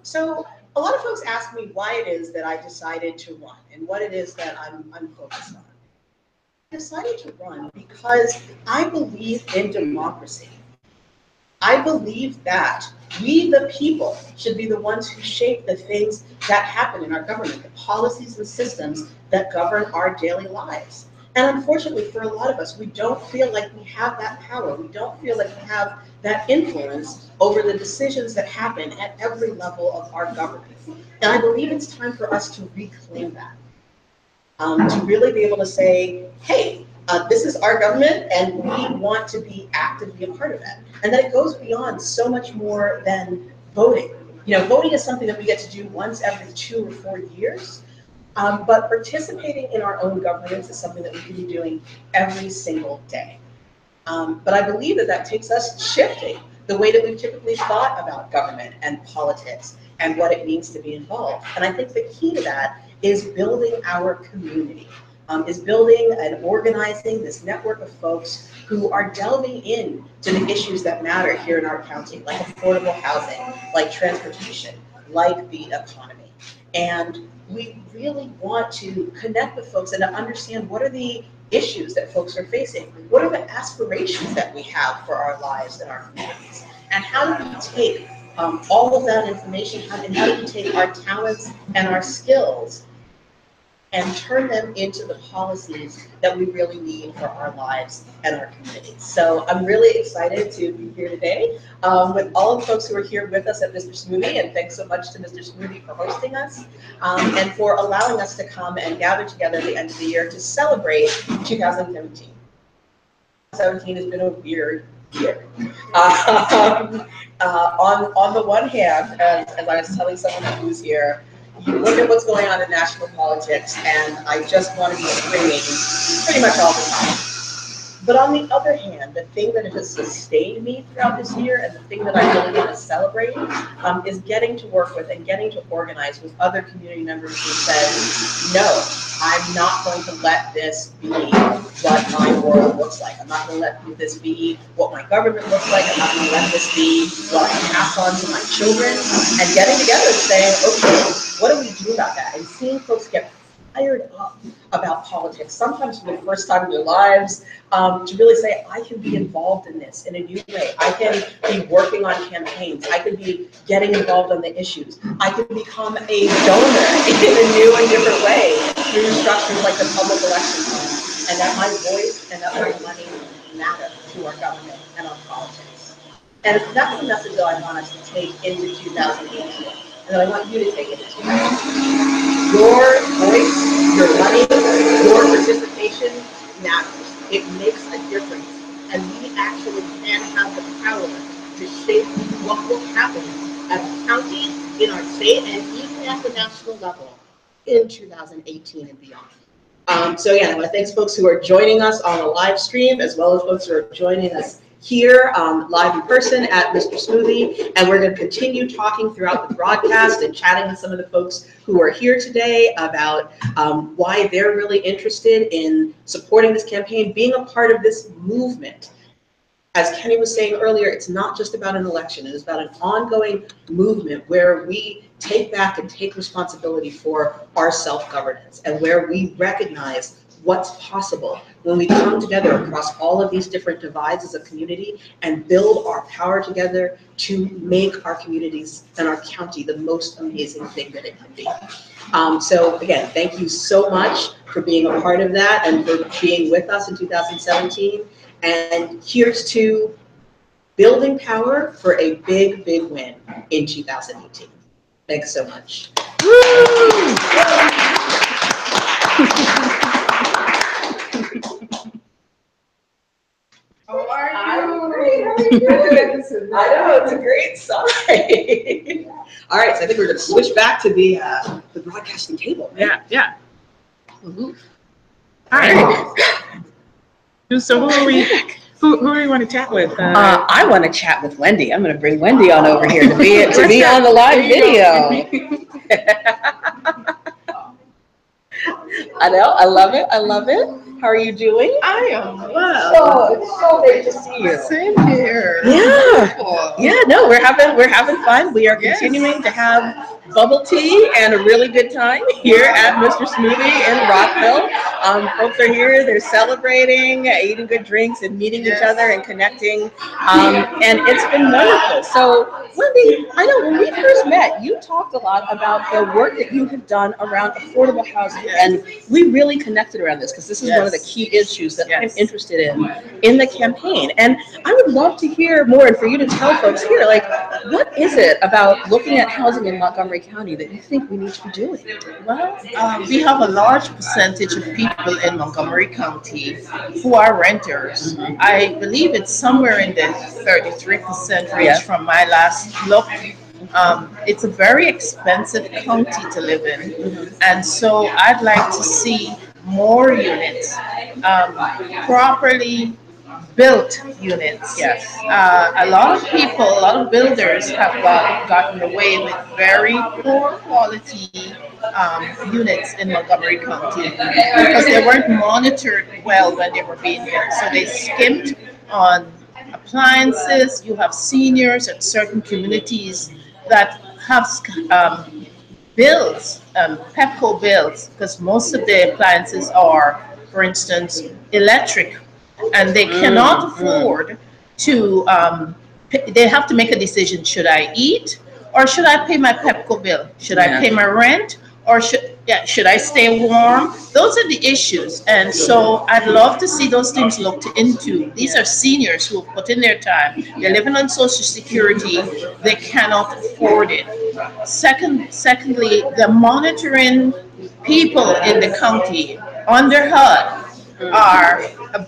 So a lot of folks ask me why it is that I decided to run and what it is that I'm focused on. I decided to run because I believe in democracy. I believe that we, the people, should be the ones who shape the things that happen in our government, the policies and systems that govern our daily lives. And unfortunately, for a lot of us, we don't feel like we have that power. We don't feel like we have that influence over the decisions that happen at every level of our government. And I believe it's time for us to reclaim that. To really be able to say, hey, this is our government and we want to be actively a part of it. And that it goes beyond so much more than voting. You know, voting is something that we get to do once every 2 or 4 years. But participating in our own governance is something that we can be doing every single day. But I believe that that takes us shifting the way that we've typically thought about government and politics and what it means to be involved. And I think the key to that is building our community, is building and organizing this network of folks who are delving in to the issues that matter here in our county, like affordable housing, like transportation, like the economy. And we really want to connect with folks and to understand what are the issues that folks are facing, what are the aspirations that we have for our lives and our communities, and how do we take all of that information, and how do we take our talents and our skills and turn them into the policies that we really need for our lives and our communities. So I'm really excited to be here today with all of the folks who are here with us at Mr. Smoothie, and thanks so much to Mr. Smoothie for hosting us and for allowing us to come and gather together at the end of the year to celebrate 2017. 2017 has been a weird year. On the one hand, as I was telling someone who was here, you look at what's going on in national politics, and I just want to be screaming pretty much all the time. But on the other hand, the thing that has sustained me throughout this year, and the thing that I really want to celebrate, is getting to work with and getting to organize with other community members who said, no, I'm not going to let this be what my world looks like. I'm not going to let this be what my government looks like. I'm not going to let this be what I pass on to my children. And getting together and saying, okay, what do we do about that? And seeing folks get fired up about politics, sometimes for the first time in their lives, to really say, I can be involved in this in a new way. I can be working on campaigns. I can be getting involved on the issues. I can become a donor in a new and different way through structures like the Public Election Fund, and that my voice and that my money matter to our government and our politics. And that's the message that I want us to take into 2018, and that I want you to take into 2018. Your voice, your money, your participation matters. It makes a difference, and we actually can have the power to shape what will happen as a county, in our state, and even at the national level in 2018 and beyond. So yeah, I want to thank folks who are joining us on the live stream, as well as folks who are joining us here live in person at Mr. Smoothie. And we're going to continue talking throughout the broadcast and chatting with some of the folks who are here today about why they're really interested in supporting this campaign, being a part of this movement. As Kenny was saying earlier, it's not just about an election. It is about an ongoing movement where we take back and take responsibility for our self-governance, and where we recognize what's possible when we come together across all of these different divides as a community and build our power together to make our communities and our county the most amazing thing that it can be. So again, thank you so much for being a part of that and for being with us in 2017. And here's to building power for a big, big win in 2018. Thanks so much. How are you? I know, it's a great sign. All right, so I think we're going to switch back to the broadcasting table. Right? Yeah. Mm-hmm. All right. So who do we want to chat with? I want to chat with Wendy. I'm going to bring Wendy on over here to be on the live video. I know, I love it. How are you doing? I am well. Oh, it's so great to see you. Same here. Yeah, no, we're having fun. We are continuing to have bubble tea and a really good time here at Mr. Smoothie in Rockville. Folks are here, they're celebrating, eating good drinks and meeting each other and connecting. And it's been wonderful. So Wendy, I know when we first met, you talked a lot about the work that you have done around affordable housing. And we really connected around this because this is one of the key issues that I'm interested in the campaign. And I would love to hear more and for you to tell folks here, like, what is it about looking at housing in Montgomery County that you think we need to be doing? Well, we have a large percentage of people in Montgomery County who are renters. I believe it's somewhere in the 33% range from my last look. It's a very expensive county to live in, and so I'd like to see more units, properly built units. Yes. A lot of builders have gotten away with very poor quality units in Montgomery County because they weren't monitored well when they were being built. So they skimped on appliances. You have seniors at certain communities that have bills, Pepco bills, because most of the appliances are, for instance, electric, and they cannot afford to, they have to make a decision, should I eat or should I pay my Pepco bill? Should I pay my rent or should I stay warm? Those are the issues, and so I'd love to see those things looked into. These are seniors who have put in their time. They're living on Social Security. They cannot afford it. Secondly, the monitoring people in the county under HUD are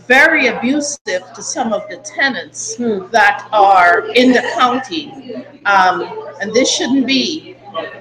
very abusive to some of the tenants that are in the county, and this shouldn't be.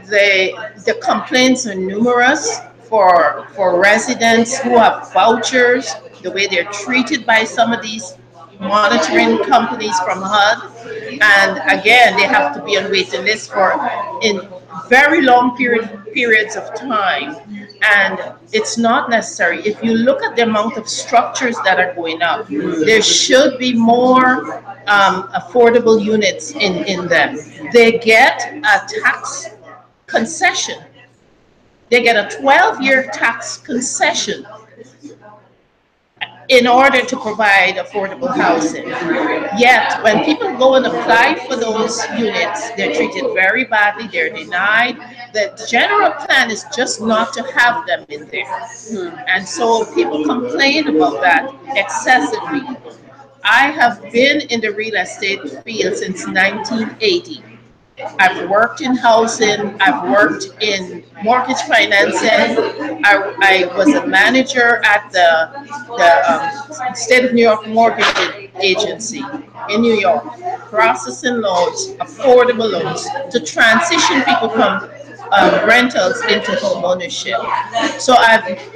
The complaints are numerous for residents who have vouchers, the way they're treated by some of these monitoring companies from HUD, and again, they have to be on waiting list for in very long periods of time, and it's not necessary. If you look at the amount of structures that are going up, there should be more affordable units in them. They get a tax concession. They get a 12-year tax concession in order to provide affordable housing. Yet, when people go and apply for those units, they're treated very badly, they're denied. The general plan is just not to have them in there. And so people complain about that excessively. I have been in the real estate field since 1980. I've worked in housing, I've worked in mortgage financing. I was a manager at the State of New York Mortgage Agency in New York, processing loans, affordable loans, to transition people from rentals into home ownership. So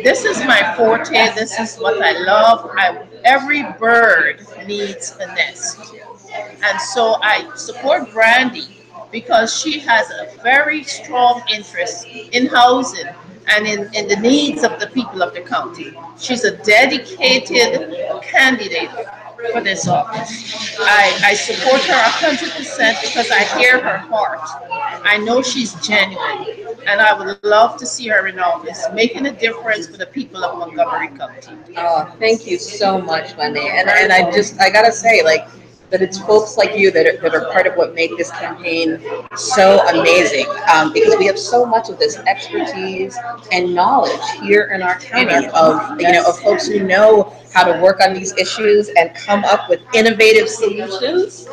this is my forte, this is what I love. Every bird needs a nest. And so I support Brandy because she has a very strong interest in housing and in the needs of the people of the county. She's a dedicated candidate for this office. I support her 100% because I hear her heart. I know she's genuine, and I would love to see her in office, making a difference for the people of Montgomery County. Oh, thank you so much, Wendy. And I gotta say, like, that it's folks like you that are part of what make this campaign so amazing, because we have so much of this expertise and knowledge here in our county of folks who know how to work on these issues and come up with innovative solutions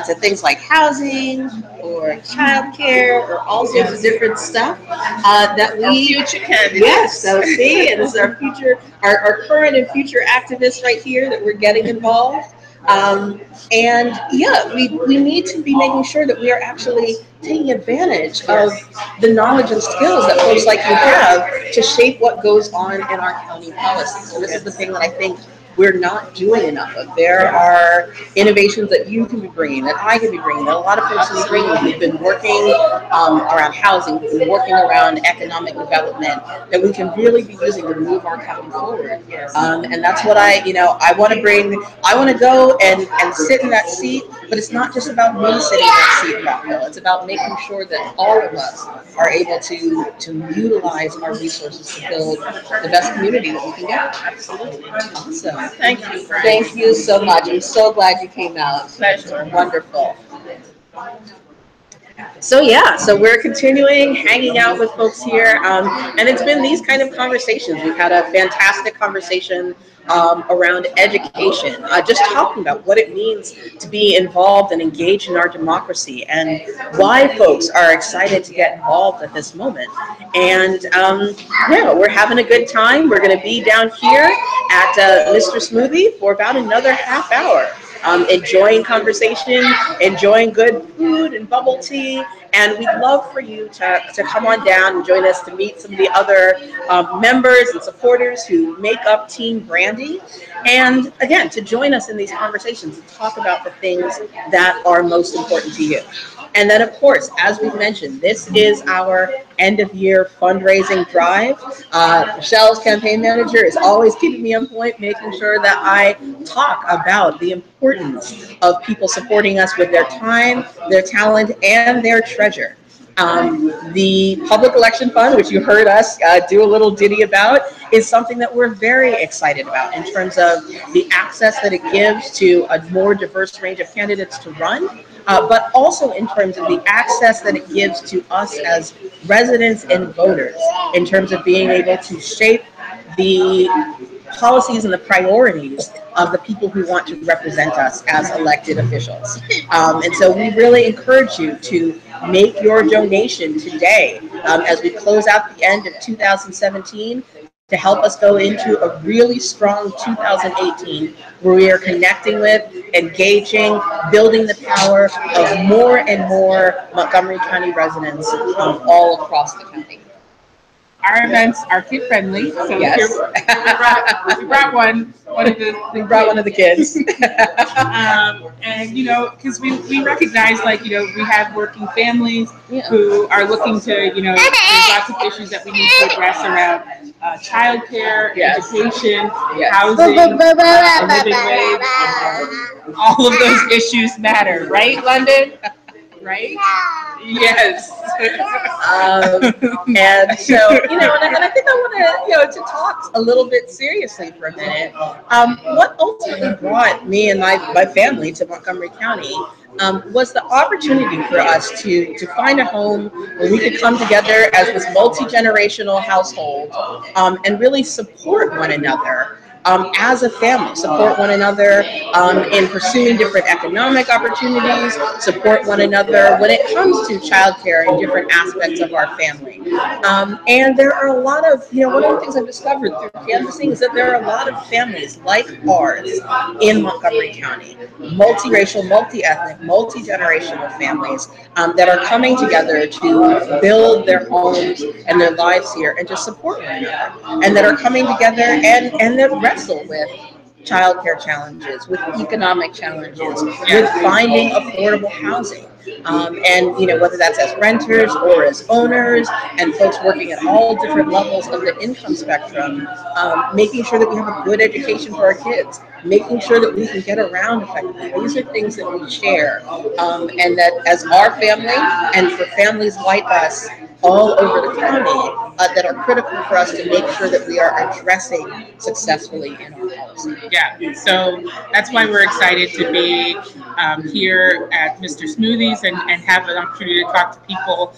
to things like housing or childcare or all sorts of different stuff that we future candidates. Yes, so see, and this is our future, our current and future activists right here that we're getting involved. And yeah, we need to be making sure that we are actually taking advantage of the knowledge and skills that folks like you have to shape what goes on in our county policies. And this is the thing that I think we're not doing enough of. There are innovations that you can be bringing, that I can be bringing, that a lot of folks can be bringing. We've been working around housing, we've been working around economic development that we can really be using to move our county forward. And that's what I want to bring. I want to go and sit in that seat, but it's not just about me sitting in that seat in Rockville. It's about making sure that all of us are able to utilize our resources to build the best community that we can get. Absolutely. Awesome. Thank you. Thank you so much. I'm so glad you came out. Pleasure. Wonderful. So yeah, so we're continuing hanging out with folks here, and it's been these kind of conversations. We've had a fantastic conversation around education, just talking about what it means to be involved and engaged in our democracy, and why folks are excited to get involved at this moment. And yeah, we're having a good time. We're going to be down here at Mr. Smoothie for about another half hour. Enjoying conversation, enjoying good food and bubble tea, and we'd love for you to come on down and join us to meet some of the other members and supporters who make up Team Brandy, and again, to join us in these conversations and talk about the things that are most important to you. And then, of course, as we've mentioned, this is our end-of-year fundraising drive. Michelle's campaign manager is always keeping me on point, making sure that I talk about the importance of people supporting us with their time, their talent, and their treasure. The Public Election Fund, which you heard us do a little ditty about, is something that we're very excited about in terms of the access that it gives to a more diverse range of candidates to run, but also in terms of the access that it gives to us as residents and voters in terms of being able to shape the policies and the priorities of the people who want to represent us as elected officials. And so we really encourage you to make your donation today as we close out the end of 2017 to help us go into a really strong 2018 where we are connecting with, engaging, building the power of more and more Montgomery County residents all across the county. Our events are kid friendly, so yes. we brought one of the we brought one of the kids. And because we recognize, like, we have working families who are looking to, there's lots of issues that we need to address around childcare, education, housing, living wage. All of those issues matter, right, London? Right? Yes. And so, and I think I want to talk a little bit seriously for a minute. What ultimately brought me and my family to Montgomery County was the opportunity for us to find a home where we could come together as this multi-generational household and really support one another as a family, support one another in pursuing different economic opportunities, support one another when it comes to childcare and different aspects of our family. And there are a lot of, one of the things I've discovered through canvassing is that there are a lot of families like ours in Montgomery County, multiracial, multi-ethnic, multi-generational families that are coming together to build their homes and their lives here and to support one another, and that are coming together and that wrestle with childcare challenges, with economic challenges, with finding affordable housing. And whether that's as renters or as owners, and folks working at all different levels of the income spectrum, making sure that we have a good education for our kids, making sure that we can get around effectively. These are things that we share, and that as our family and for families like us all over the county, that are critical for us to make sure that we are addressing successfully in our policy. Yeah, so that's why we're excited to be here at Mr. Smoothies and have an opportunity to talk to people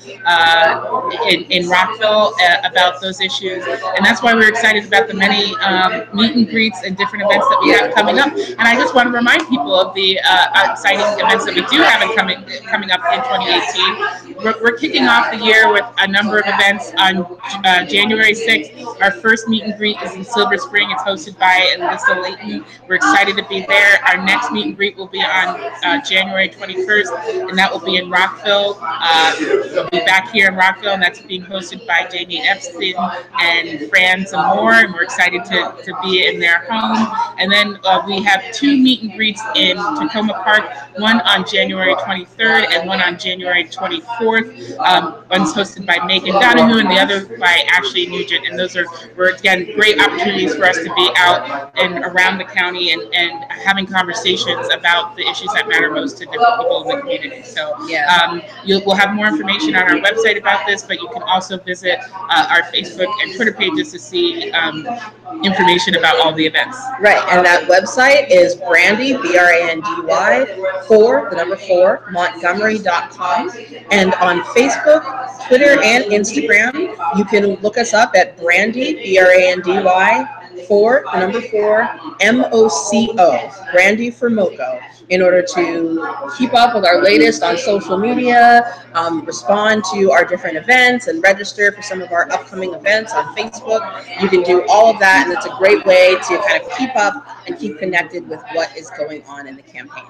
in Rockville about those issues. And that's why we're excited about the many meet and greets and different events that we have coming up. And I just want to remind people of the exciting events that we do have coming up in 2018. We're kicking off the year with a number of events on January 6th. Our first meet and greet is in Silver Spring. It's hosted by Alyssa Layton. We're excited to be there. Our next meet and greet will be on January 21st, and that will be in Rockville. We'll be back here in Rockville, and that's being hosted by Jamie Epstein and Fran Zamore, and we're excited to be in their home. And then we have two meet and greets in Tacoma Park, one on January 23rd and one on January 24th. One's hosted by Megan Donahue and the other by Ashley Nugent. And those were again, great opportunities for us to be out and around the county and having conversations about the issues that matter most to different people in the community. So we'll have more information on our website about this, but you can also visit our Facebook and Twitter pages to see information about all the events. Right, and that website is Brandy, Brandy, 4 Montgomery.com. And on Facebook, Twitter, and Instagram, you can look us up at Brandy, Brandy, 4 MOCO, Brandy for Moco, in order to keep up with our latest on social media, respond to our different events, and register for some of our upcoming events on Facebook. You can do all of that, and it's a great way to kind of keep up and keep connected with what is going on in the campaign.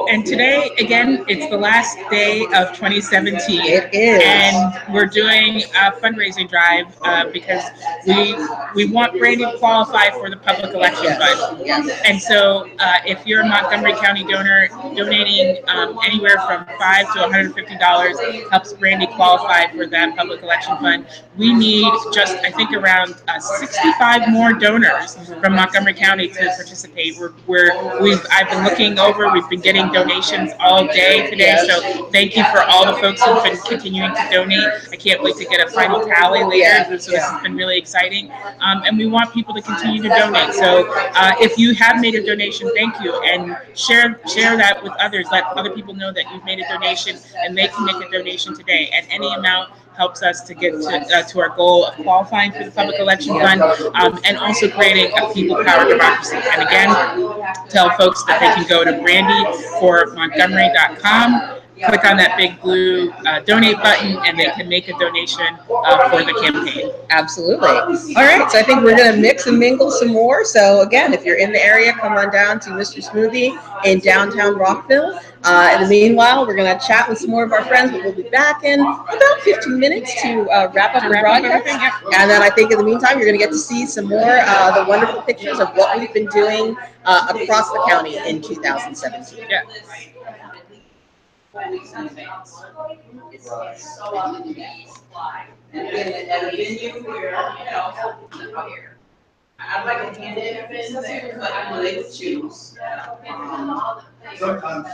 And today, again, it's the last day of 2017. It is. And we're doing a fundraising drive because we want Brandy to qualify for the public election fund. Yes. And so if you're a Montgomery County donor, donating anywhere from $5 to $150 helps Brandy qualify for that public election fund. We need just, I think, around 65 more donors from Montgomery County to participate. I've been looking over, we've been getting donations all day today, so thank you for all the folks who've been continuing to donate. I can't wait to get a final tally later, so this has been really exciting. And we want people to continue to donate. So if you have made a donation, thank you, and share that with others. Let other people know that you've made a donation and they can make a donation today. And any amount helps us to get to our goal of qualifying for the public election fund, and also creating a people-powered democracy. And again, tell folks that they can go to brandyformontgomery.com, click on that big blue donate button, and they can make a donation for the campaign. Absolutely. All right, so I think we're going to mix and mingle some more. So again, if you're in the area, come on down to Mr. Smoothie in downtown Rockville. In the meanwhile, we're going to chat with some more of our friends, but we'll be back in about 15 minutes to wrap up the broadcast. And then I think in the meantime, you're going to get to see some more the wonderful pictures of what we've been doing across the county in 2017. Yeah. I'd like to hand it in there, but I'm willing to choose. Sometimes,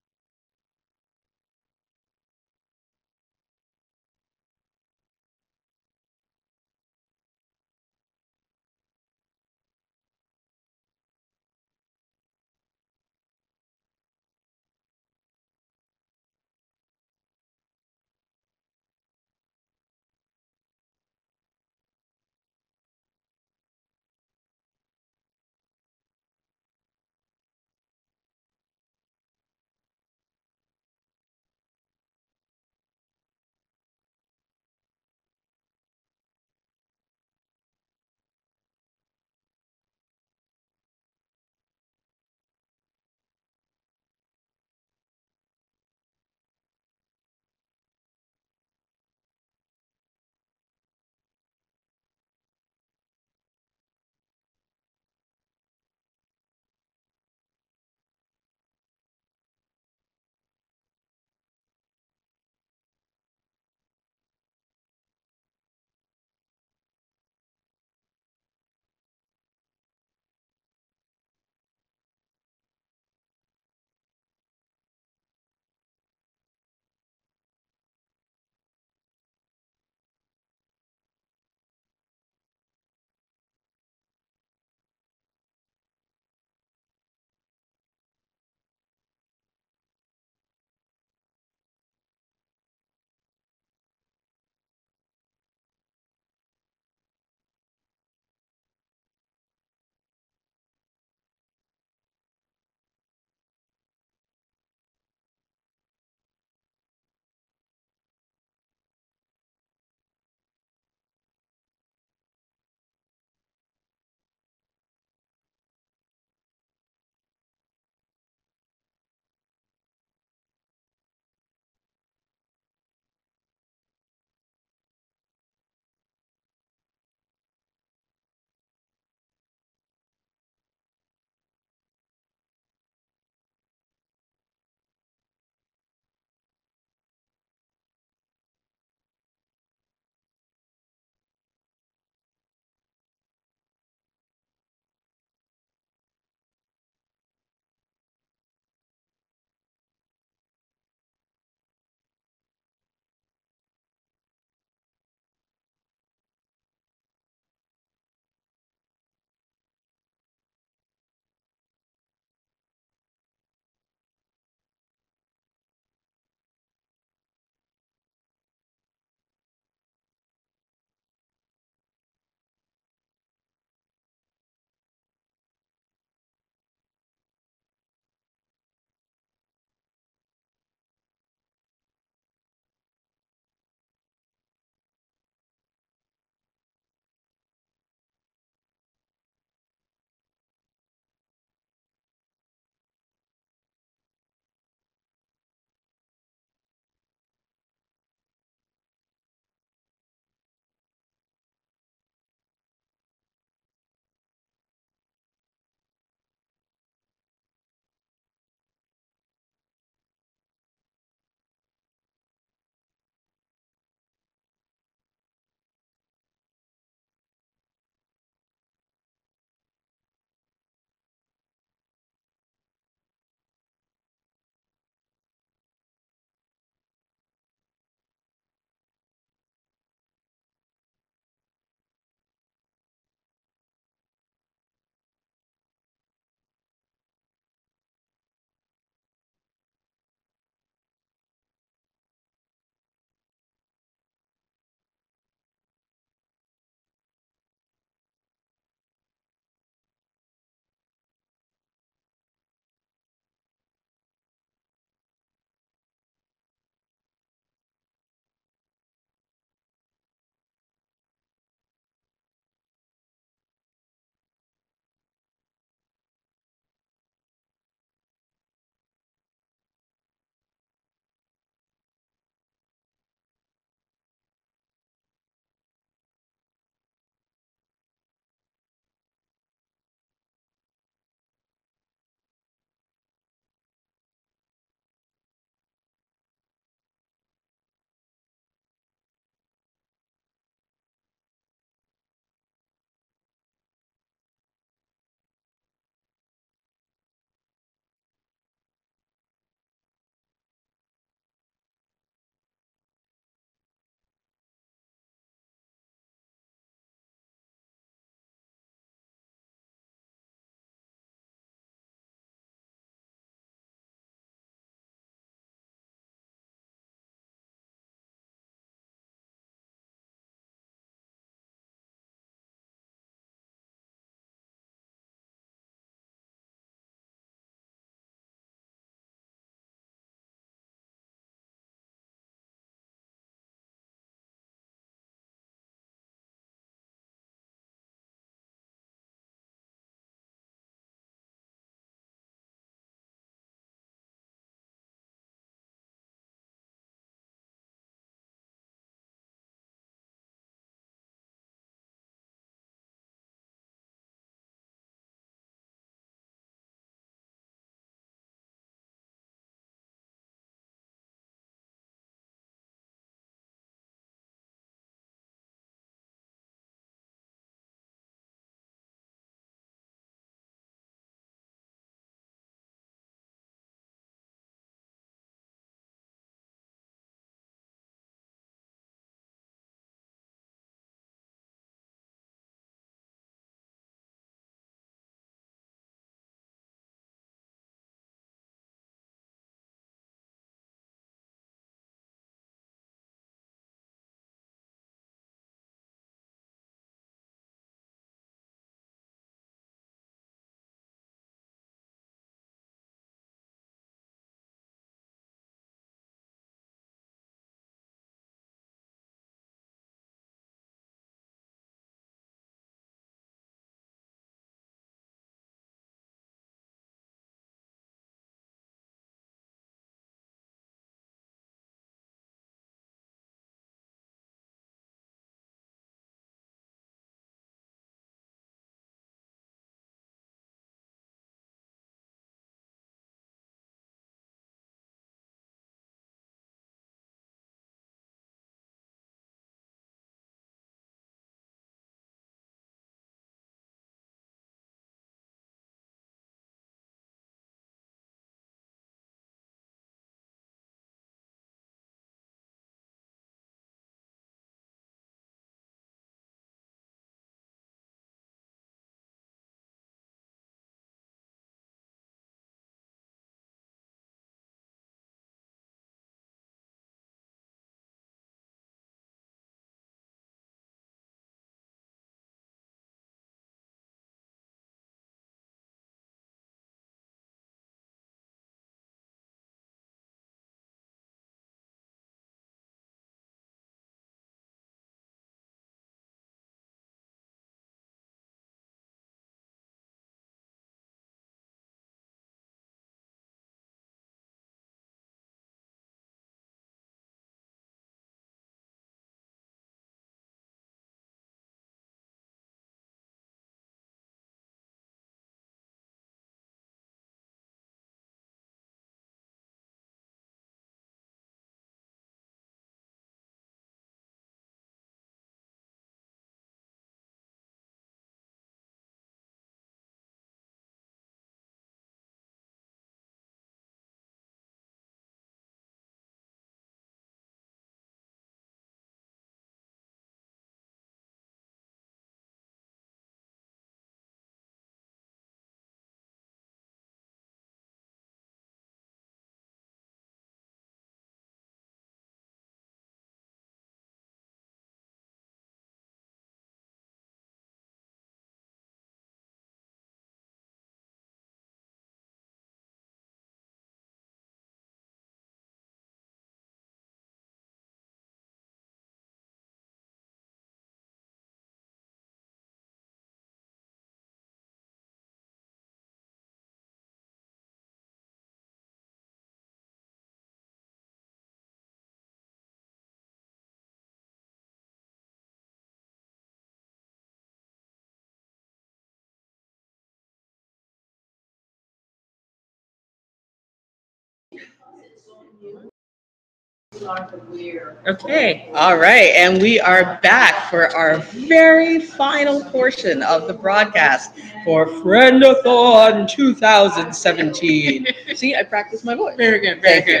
Okay. All right, and we are back for our very final portion of the broadcast for Friend-A-Thon 2017. See, I practiced my voice. Very good. Thank you.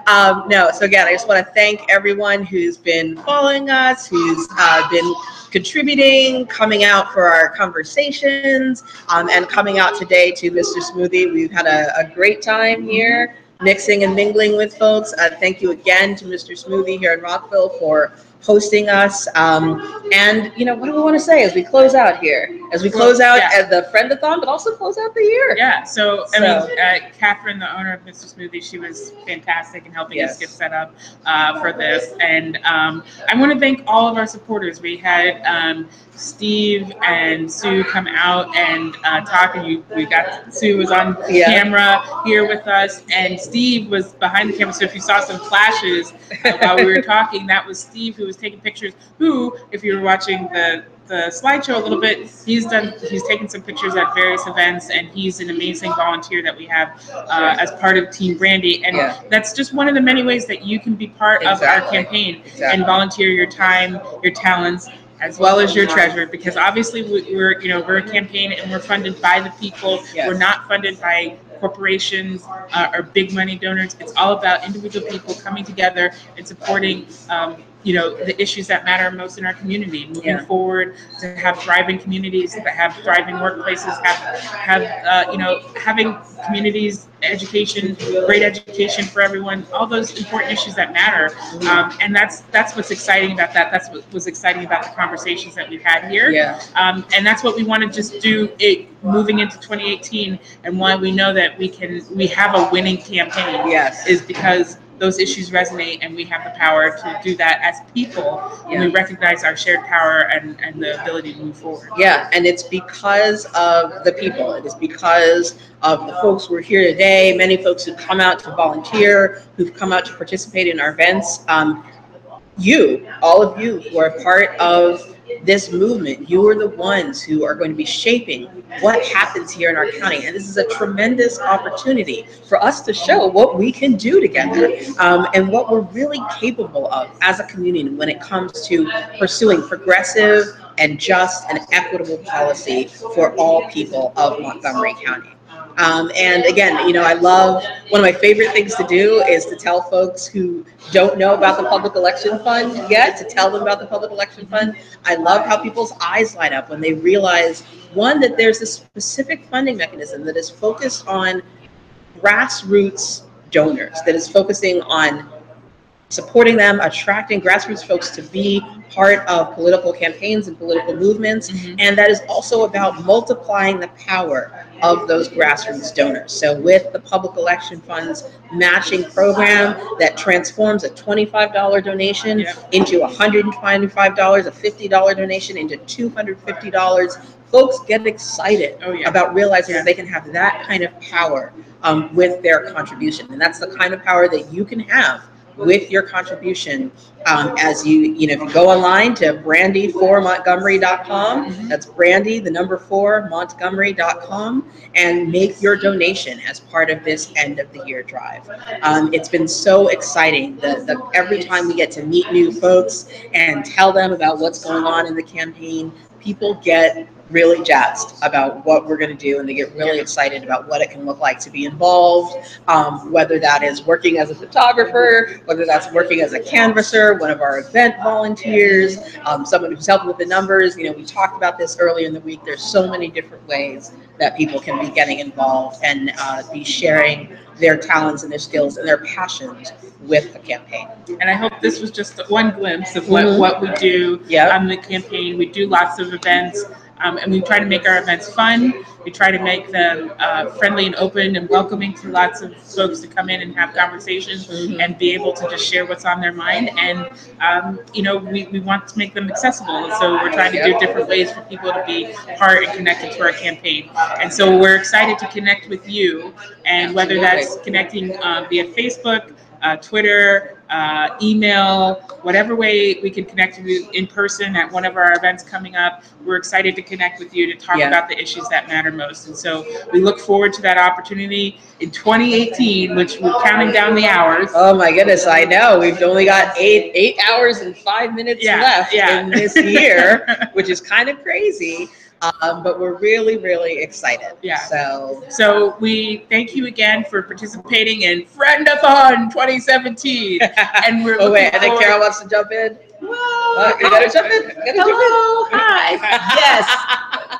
No, so again, I just want to thank everyone who's been following us, who's been contributing, coming out for our conversations, and coming out today to Mr. Smoothie. We've had a great time here, mixing and mingling with folks. Thank you again to Mr. Smoothie here in Rockville for hosting us. And you know, what do we want to say as we close out here? As we close out at the Friend-A-Thon, but also close out the year. Yeah. So I mean, Catherine, the owner of Mr. Smoothie, she was fantastic in helping us get set up for this. And I want to thank all of our supporters. We had Steve and Sue come out and talk, and we got Sue was on camera here with us, and Steve was behind the camera. So if you saw some flashes while we were talking, that was Steve who was taking pictures. Who, if you were watching the slideshow a little bit, he's taken some pictures at various events, and he's an amazing volunteer that we have as part of Team Brandy. And that's just one of the many ways that you can be part of our campaign and volunteer your time, your talents, as well as your treasure, because obviously we're a campaign and we're funded by the people. We're not funded by corporations or big money donors. It's all about individual people coming together and supporting the issues that matter most in our community, moving forward, to have thriving communities, that have thriving workplaces, having communities, education, great education for everyone, all those important issues that matter. And that's what's exciting about that. That's what was exciting about the conversations that we've had here. And that's what we want to just do moving into 2018, and why we know that we have a winning campaign is because those issues resonate, and we have the power to do that as people, and we recognize our shared power and the ability to move forward. And it's because of the people. It is because of the folks who are here today, many folks who've come out to volunteer, who've come out to participate in our events. All of you who are part of this movement, you are the ones who are going to be shaping what happens here in our county. And this is a tremendous opportunity for us to show what we can do together, and what we're really capable of as a community when it comes to pursuing progressive and just and equitable policy for all people of Montgomery County. And again, I love, one of my favorite things to do is to tell folks who don't know about the Public Election Fund yet, to tell them about the Public Election Fund. I love how people's eyes light up when they realize, one, that there's a specific funding mechanism that is focused on grassroots donors, that is focusing on supporting them, attracting grassroots folks to be part of political campaigns and political movements. And that is also about multiplying the power of those grassroots donors. So with the Public Election Fund's matching program that transforms a $25 donation into $125, a $50 donation into $250, folks get excited about realizing that they can have that kind of power with their contribution. And that's the kind of power that you can have with your contribution, as if you go online to brandy4montgomery.com, that's Brandy, the number 4, Montgomery.com, and make your donation as part of this end of the year drive. It's been so exciting. Every time we get to meet new folks and tell them about what's going on in the campaign, people get really jazzed about what we're going to do, and they get really excited about what it can look like to be involved, whether that is working as a photographer, whether that's working as a canvasser, one of our event volunteers, someone who's helping with the numbers. We talked about this earlier in the week. There's so many different ways that people can be getting involved and be sharing their talents and their skills and their passions with the campaign. And I hope this was just one glimpse of what we do on the campaign. We do lots of events. And we try to make our events fun. We try to make them friendly and open and welcoming to lots of folks to come in and have conversations and be able to just share what's on their mind. And, we want to make them accessible. So we're trying to do different ways for people to be part and connected to our campaign. And so we're excited to connect with you, and whether that's connecting via Facebook, Twitter, email, whatever way we can connect with you in person at one of our events coming up. We're excited to connect with you to talk about the issues that matter most. And so we look forward to that opportunity in 2018, which we're counting down the hours. Oh my goodness, I know. We've only got 8 hours and 5 minutes left in this year, which is kind of crazy. But we're really, really excited. Yeah. So we thank you again for participating in Friend-A-Thon 2017. And we're oh wait, and then Carol wants to jump in. Well, You gotta jump in. hello, hi. Yes.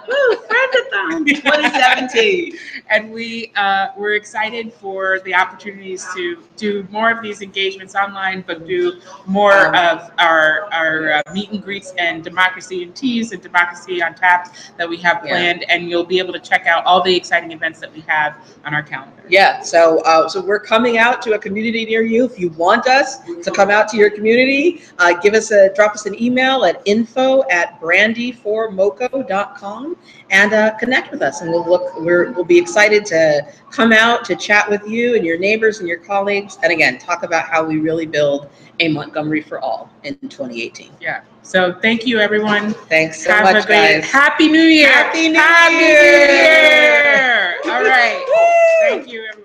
Woo, Friend-A-Thon 2017. And we're excited for the opportunities to do more of these engagements online, but do more of our meet and greets and Democracy and Teas and Democracy on Tap that we have planned. And you'll be able to check out all the exciting events that we have on our calendar. Yeah, so we're coming out to a community near you. If you want us to come out to your community, drop us an email at info@brandy4moco.com and connect with us, and we'll be excited to come out to chat with you and your neighbors and your colleagues, and again talk about how we really build a Montgomery for all in 2018. Yeah. So thank you, everyone. Thanks so much, guys. Happy New Year. Happy New Happy Year. New Year. All right. Thank you, everyone.